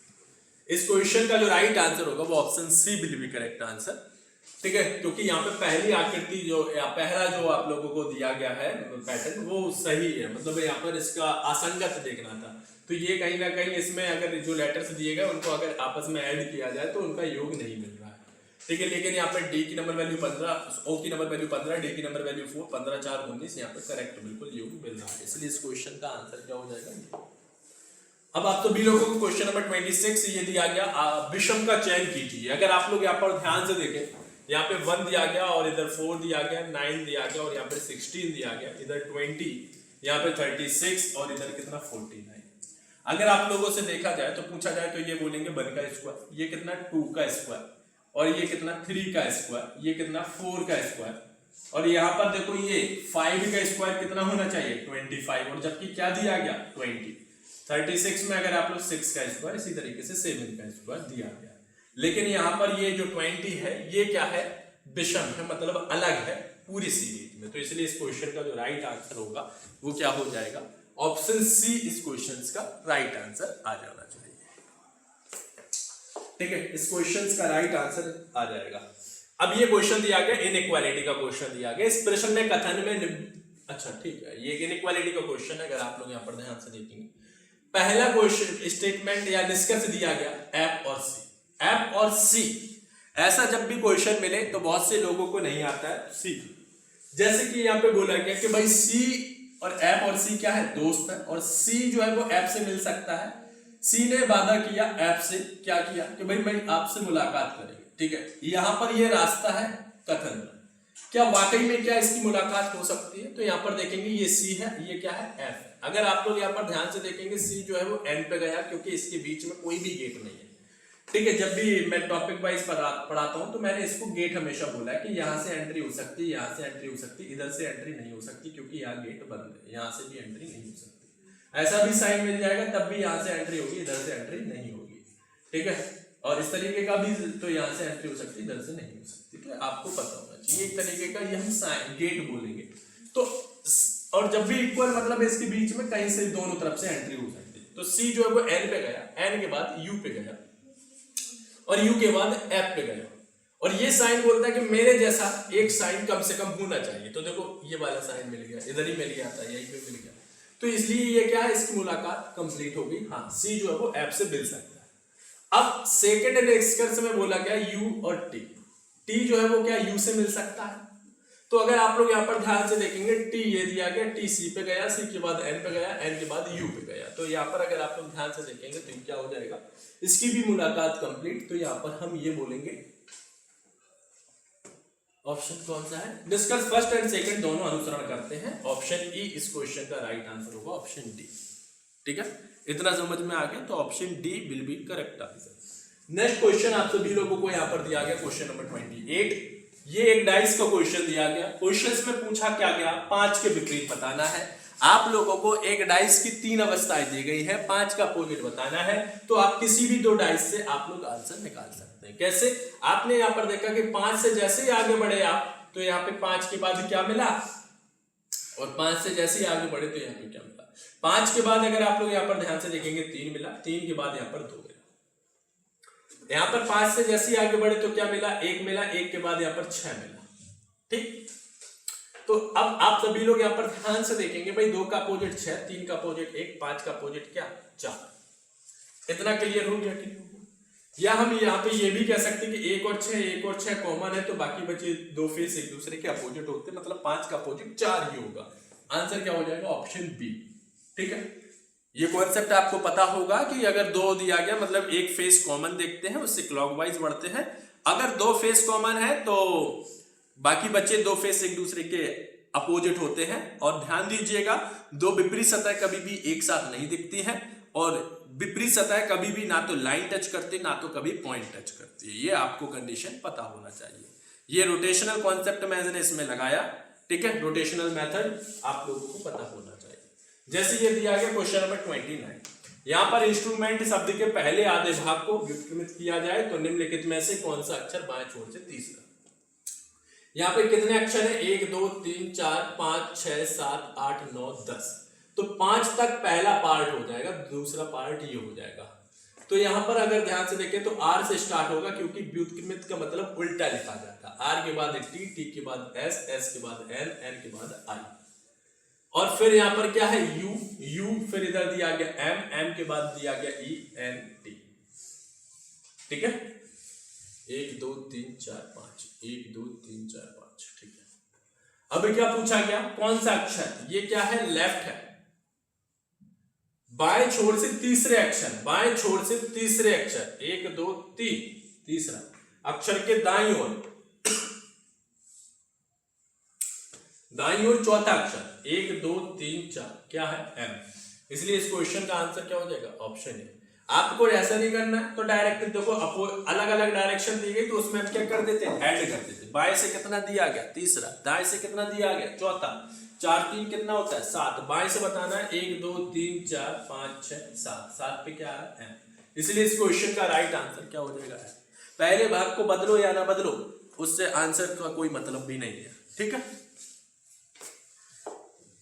इस क्वेश्चन का जो राइट आंसर होगा वो option C will be correct answer. ठीक है, क्योंकि यहाँ पे पहली आकृति जो या पहला जो आप लोगों को दिया गया है पैटर्न वो सही है, मतलब यहाँ पर इसका असंगत देखना था, तो ये कहीं ना कहीं इसमें अगर जो लेटर्स दिए गए उनको अगर आपस में ऐड किया जाए तो उनका योग नहीं मिल रहा है। ठीक है, लेकिन यहाँ पर डी की नंबर वैल्यू 15, ओ की नंबर वैल्यू 15, डी की नंबर वैल्यू 4, 15 4 19, यहाँ पे करेक्ट बिल्कुल योग मिल रहा है, इसलिए इस क्वेश्चन का आंसर क्या हो जाएगा। अब आप सभी लोगों को क्वेश्चन नंबर 26 ये दिया गया, विषम का चयन कीजिए। अगर आप लोग यहाँ पर ध्यान से देखें, यहाँ पे 1 दिया गया और इधर 4 दिया गया, 9 दिया गया और यहाँ पे 16 दिया गया, इधर 20, यहाँ पे 36 और इधर कितना 49। अगर आप लोगों से देखा जाए तो पूछा जाए तो ये बोलेंगे 1 का स्क्वायर, ये कितना 2 का स्क्वायर, और ये कितना 3 का स्क्वायर, ये कितना 4 का स्क्वायर, और यहाँ पर देखो ये 5 का स्क्वायर कितना होना चाहिए 25, और जबकि क्या दिया गया 20। 36 में अगर आप लोग 6 का स्क्वायर, इसी तरीके से 7 का स्क्वायर दिया गया, लेकिन यहाँ पर ये जो 20 है ये क्या है विषम है, मतलब अलग है पूरी सीरीज में, तो इसलिए इस क्वेश्चन का जो राइट आंसर होगा वो क्या हो जाएगा, ऑप्शन सी इस क्वेश्चन का राइट आंसर आ जाना चाहिए। ठीक है, इस क्वेश्चन का राइट आंसर आ जाएगा। अब ये क्वेश्चन दिया गया, इनइक्वालिटी का क्वेश्चन दिया गया। इस प्रश्न में कथन में, अच्छा ठीक है, ये इनइक्वालिटी का क्वेश्चन है, अगर आप लोग यहाँ पर ध्यान से देखेंगे, पहला क्वेश्चन स्टेटमेंट या निष्कर्ष दिया गया एफ और सी, एफ और सी। ऐसा जब भी क्वेश्चन मिले तो बहुत से लोगों को नहीं आता है सी, जैसे कि यहाँ पे बोला गया कि भाई सी और एफ और सी क्या है दोस्त है, और सी जो है वो एफ से मिल सकता है। सी ने वादा किया एफ से, क्या किया कि भाई मैं आपसे मुलाकात करेंगे। ठीक है, यहाँ पर ये रास्ता है कथन में, क्या वाकई में क्या इसकी मुलाकात हो सकती है, तो यहाँ पर देखेंगे ये सी है, ये क्या है एफ है। अगर आप लोग यहाँ पर ध्यान से देखेंगे सी जो है वो एन पे गया, क्योंकि इसके बीच में कोई भी गेट नहीं है। ठीक है, जब भी मैं टॉपिक वाइज पढ़ाता हूं तो मैंने इसको गेट हमेशा बोला है कि यहाँ से एंट्री हो सकती है, यहाँ से एंट्री हो सकती है, इधर से एंट्री नहीं हो सकती क्योंकि यहाँ गेट बंद है, यहाँ से भी एंट्री नहीं हो सकती। ऐसा भी साइन मिल जाएगा तब भी यहाँ से एंट्री होगी, इधर से एंट्री नहीं होगी। ठीक है, और इस तरीके का भी तो यहाँ से एंट्री हो सकती है, इधर से नहीं हो सकती। तो आपको पता होना चाहिए एक तरीके का, ये हम साइन गेट बोलेंगे। तो और जब भी इक्वल मतलब इसके बीच में कहीं से दोनों तरफ से एंट्री हो सकती है। तो सी जो है वो एन पे गया, एन के बाद यू पे गया और यू के बाद एफ पे गया। और ये साइन बोलता है कि मेरे जैसा एक साइन कम से कम होना चाहिए। तो देखो ये वाला साइन मिल गया, इधर ही मिल गया था, यहीं पे मिल गया, तो इसलिए ये क्या है, इसकी मुलाकात कंप्लीट हो गई। हाँ, सी जो है वो एफ से मिल सकता है। अब सेकंड निष्कर्ष में बोला गया यू और टी, टी जो है वो क्या यू से मिल सकता है। तो अगर आप लोग यहाँ पर ध्यान से देखेंगे, टी ये दिया गया, टी सी पे गया, सी के बाद एन पे गया, एन के बाद यू पे गया। तो यहाँ पर अगर आप लोग ध्यान से देखेंगे तो क्या हो जाएगा, इसकी भी मुलाकात कंप्लीट। तो यहाँ पर हम ये बोलेंगे, ऑप्शन कौन सा है, निष्कर्ष फर्स्ट एंड सेकंड दोनों अनुसरण करते हैं। ऑप्शन ई इस क्वेश्चन का राइट आंसर होगा, ऑप्शन डी। ठीक है, इतना समझ में आ गया, तो option D will be correct answer. Next question आप सभी लोगों को यहाँ पर दिया गया, क्वेश्चन नंबर 28। ये एक डाइस का क्वेश्चन दिया गया। क्वेश्चंस में पूछा क्या गया, 5 के विपरीत बताना है। आप लोगों को एक डाइस की 3 अवस्थाएं दी गई है, 5 का अपोजिट बताना है। तो आप किसी भी 2 डाइस से आप लोग आंसर निकाल सकते हैं। कैसे, आपने यहाँ पर देखा कि 5 से जैसे ही आगे बढ़े आप, तो यहाँ पे 5 के बाद क्या मिला, और 5 से जैसे ही आगे बढ़े तो यहाँ पे क्या मिला। 5 के बाद अगर आप लोग यहाँ पर ध्यान से देखेंगे 3 मिला, 3 के बाद यहाँ पर 2 मिला। यहाँ पर 5 से जैसे ही आगे बढ़े तो क्या मिला, 1 मिला, 1 के बाद यहाँ पर 6 मिला। ठीक, तो अब आप सभी लोग यहाँ पर ध्यान से देखेंगे, भाई 2 का अपोजिट 6, 3 का अपोजिट 1, 5 का अपोजिट क्या 4। इतना क्लियर हो गया कि, या हम यहाँ पे ये भी कह सकते हैं कि 1 और 6 कॉमन है, तो बाकी बचे 2 फेस एक दूसरे के अपोजिट होते हैं, मतलब 5 का अपोजिट 4 ही होगा। आंसर क्या हो जाएगा, ऑप्शन बी। ठीक है, ये कॉन्सेप्ट आपको पता होगा कि अगर 2 दिया गया मतलब एक फेस कॉमन देखते हैं, उससे क्लॉकवाइज बढ़ते हैं। अगर 2 फेस कॉमन है तो बाकी बचे 2 फेस एक दूसरे के अपोजिट होते हैं। और ध्यान दीजिएगा, 2 विपरीत सतह कभी भी एक साथ नहीं दिखती हैं, और विपरीत सतह कभी भी ना तो लाइन टच करती ना तो कभी पॉइंट टच करती है। ये आपको कंडीशन पता होना चाहिए। ये रोटेशनल कॉन्सेप्ट मैंने इसमें लगाया। ठीक है, रोटेशनल मेथड आप लोगों को पता होना चाहिए। जैसे ये दिया गया क्वेश्चन नंबर 29, यहाँ पर इंस्ट्रूमेंट शब्द के पहले आधे भाग को व्युत्क्रमित किया जाए तो निम्नलिखित में से कौन सा अक्षर बाएं छोर से तीसरा। यहाँ पे कितने अक्षर है, 1 2 3 4 5 6 7 8 9 10। तो 5 तक पहला पार्ट हो जाएगा, दूसरा पार्ट ये हो जाएगा। तो यहाँ पर अगर ध्यान से देखें तो आर से स्टार्ट होगा, क्योंकि व्युत्क्रमित का मतलब उल्टा लिखा जाता है। आर के बाद टी, टी के बाद एस, एस के बाद एन, एन के बाद आई। और फिर यहाँ पर क्या है, यू, यू फिर इधर दिया गया एम, एम के बाद दिया गया ई, एन, टी। ठीक है, 1 2 3 4 5, 1 2 3 4 5। ठीक है, अब क्या पूछा गया, कौन सा अक्षर, ये क्या है, लेफ्ट है। बाएं छोर से तीसरे अक्षर, बाएं छोर से तीसरे अक्षर, 1 2 3, तीसरा अक्षर के दाईं ओर, दाईं ओर चौथा अक्षर, 1 2 3 4, क्या है, एम। इसलिए इस क्वेश्चन का आंसर क्या हो जाएगा, ऑप्शन ए। आपको ऐसा नहीं करना है तो डायरेक्ट देखो, अलग अलग डायरेक्शन दी गई तो उसमें हम क्या कर देते हैं, ऐड कर देते हैं। बाएं से कितना दिया गया, तीसरा, दाएं से कितना दिया गया, चौथा, 4 3 कितना होता है, 7। बाएं से बताना है 1 2 3 4 5 6 7, 7 पे क्या है, एम। इसलिए इस क्वेश्चन का राइट आंसर क्या हो जाएगा, पहले भाग को बदलो या ना बदलो, उससे आंसर का कोई मतलब भी नहीं है। ठीक है,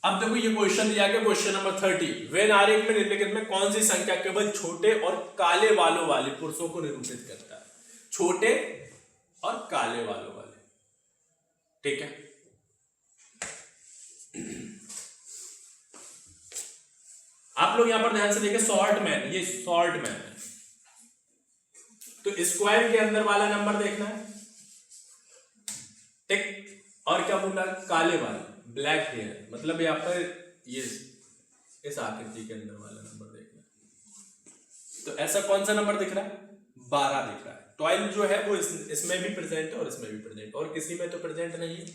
अब देखो ये क्वेश्चन दिया गया, क्वेश्चन नंबर 30। वेन आरेख में निम्नलिखित में कौन सी संख्या केवल छोटे और काले बालों वाले पुरुषों को निरूपित करता है, छोटे और काले बालों वाले। ठीक है, आप लोग यहां पर ध्यान से देखिए, शॉर्ट मैन, ये शॉर्ट मैन है, तो स्क्वायर के अंदर वाला नंबर देखना है। ठीक, और क्या बोला, काले बाल, ब्लैक हेयर, मतलब यहाँ पर ये इस आकृति के अंदर वाला नंबर देखना है। तो ऐसा कौन सा नंबर दिख रहा है, 12 दिख रहा है। 12 जो है वो इसमें भी प्रेजेंट है और इसमें भी प्रेजेंट, और किसी में तो प्रेजेंट नहीं है,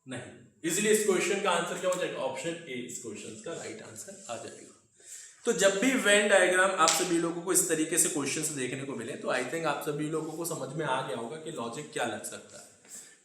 नहीं। इसलिए इस क्वेश्चन का आंसर क्या हो जाएगा, ऑप्शन ए इस क्वेश्चन का राइट आंसर आ जाएगा। तो जब भी वेन डायग्राम आप सभी लोगों को इस तरीके से क्वेश्चंस देखने को मिले तो आई थिंक आप सभी लोगों को समझ में आ गया होगा कि लॉजिक क्या लग सकता है।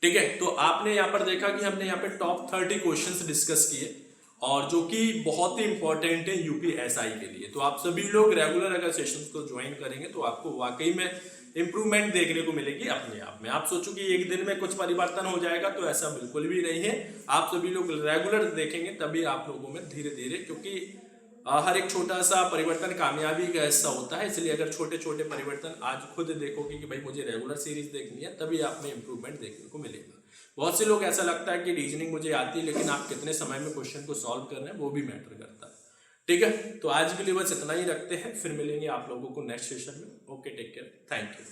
ठीक है, तो आपने यहाँ पर देखा कि हमने यहाँ पे टॉप 30 क्वेश्चंस डिस्कस किए और जो कि बहुत ही इंपॉर्टेंट है यूपीएसआई के लिए। तो आप सभी लोग रेगुलर अगर सेशंस को ज्वाइन करेंगे तो आपको वाकई में इंप्रूवमेंट देखने को मिलेगी अपने आप में। आप सोचो कि एक दिन में कुछ परिवर्तन हो जाएगा, तो ऐसा बिल्कुल भी नहीं है। आप सभी लोग रेगुलर देखेंगे तभी आप लोगों में धीरे धीरे, क्योंकि हर एक छोटा सा परिवर्तन कामयाबी का हिस्सा होता है। इसलिए अगर छोटे छोटे परिवर्तन आज खुद देखोगे कि भाई मुझे रेगुलर सीरीज देखनी है, तभी आप में इंप्रूवमेंट देखने को मिलेगा। बहुत से लोग ऐसा लगता है कि रीजनिंग मुझे आती है, लेकिन आप कितने समय में क्वेश्चन को सॉल्व कर रहे हैं वो भी मैटर करता है। ठीक है, तो आज के लिए बस इतना ही रखते हैं, फिर मिलेंगे आप लोगों को नेक्स्ट सेशन में। Okay, take care, thank you.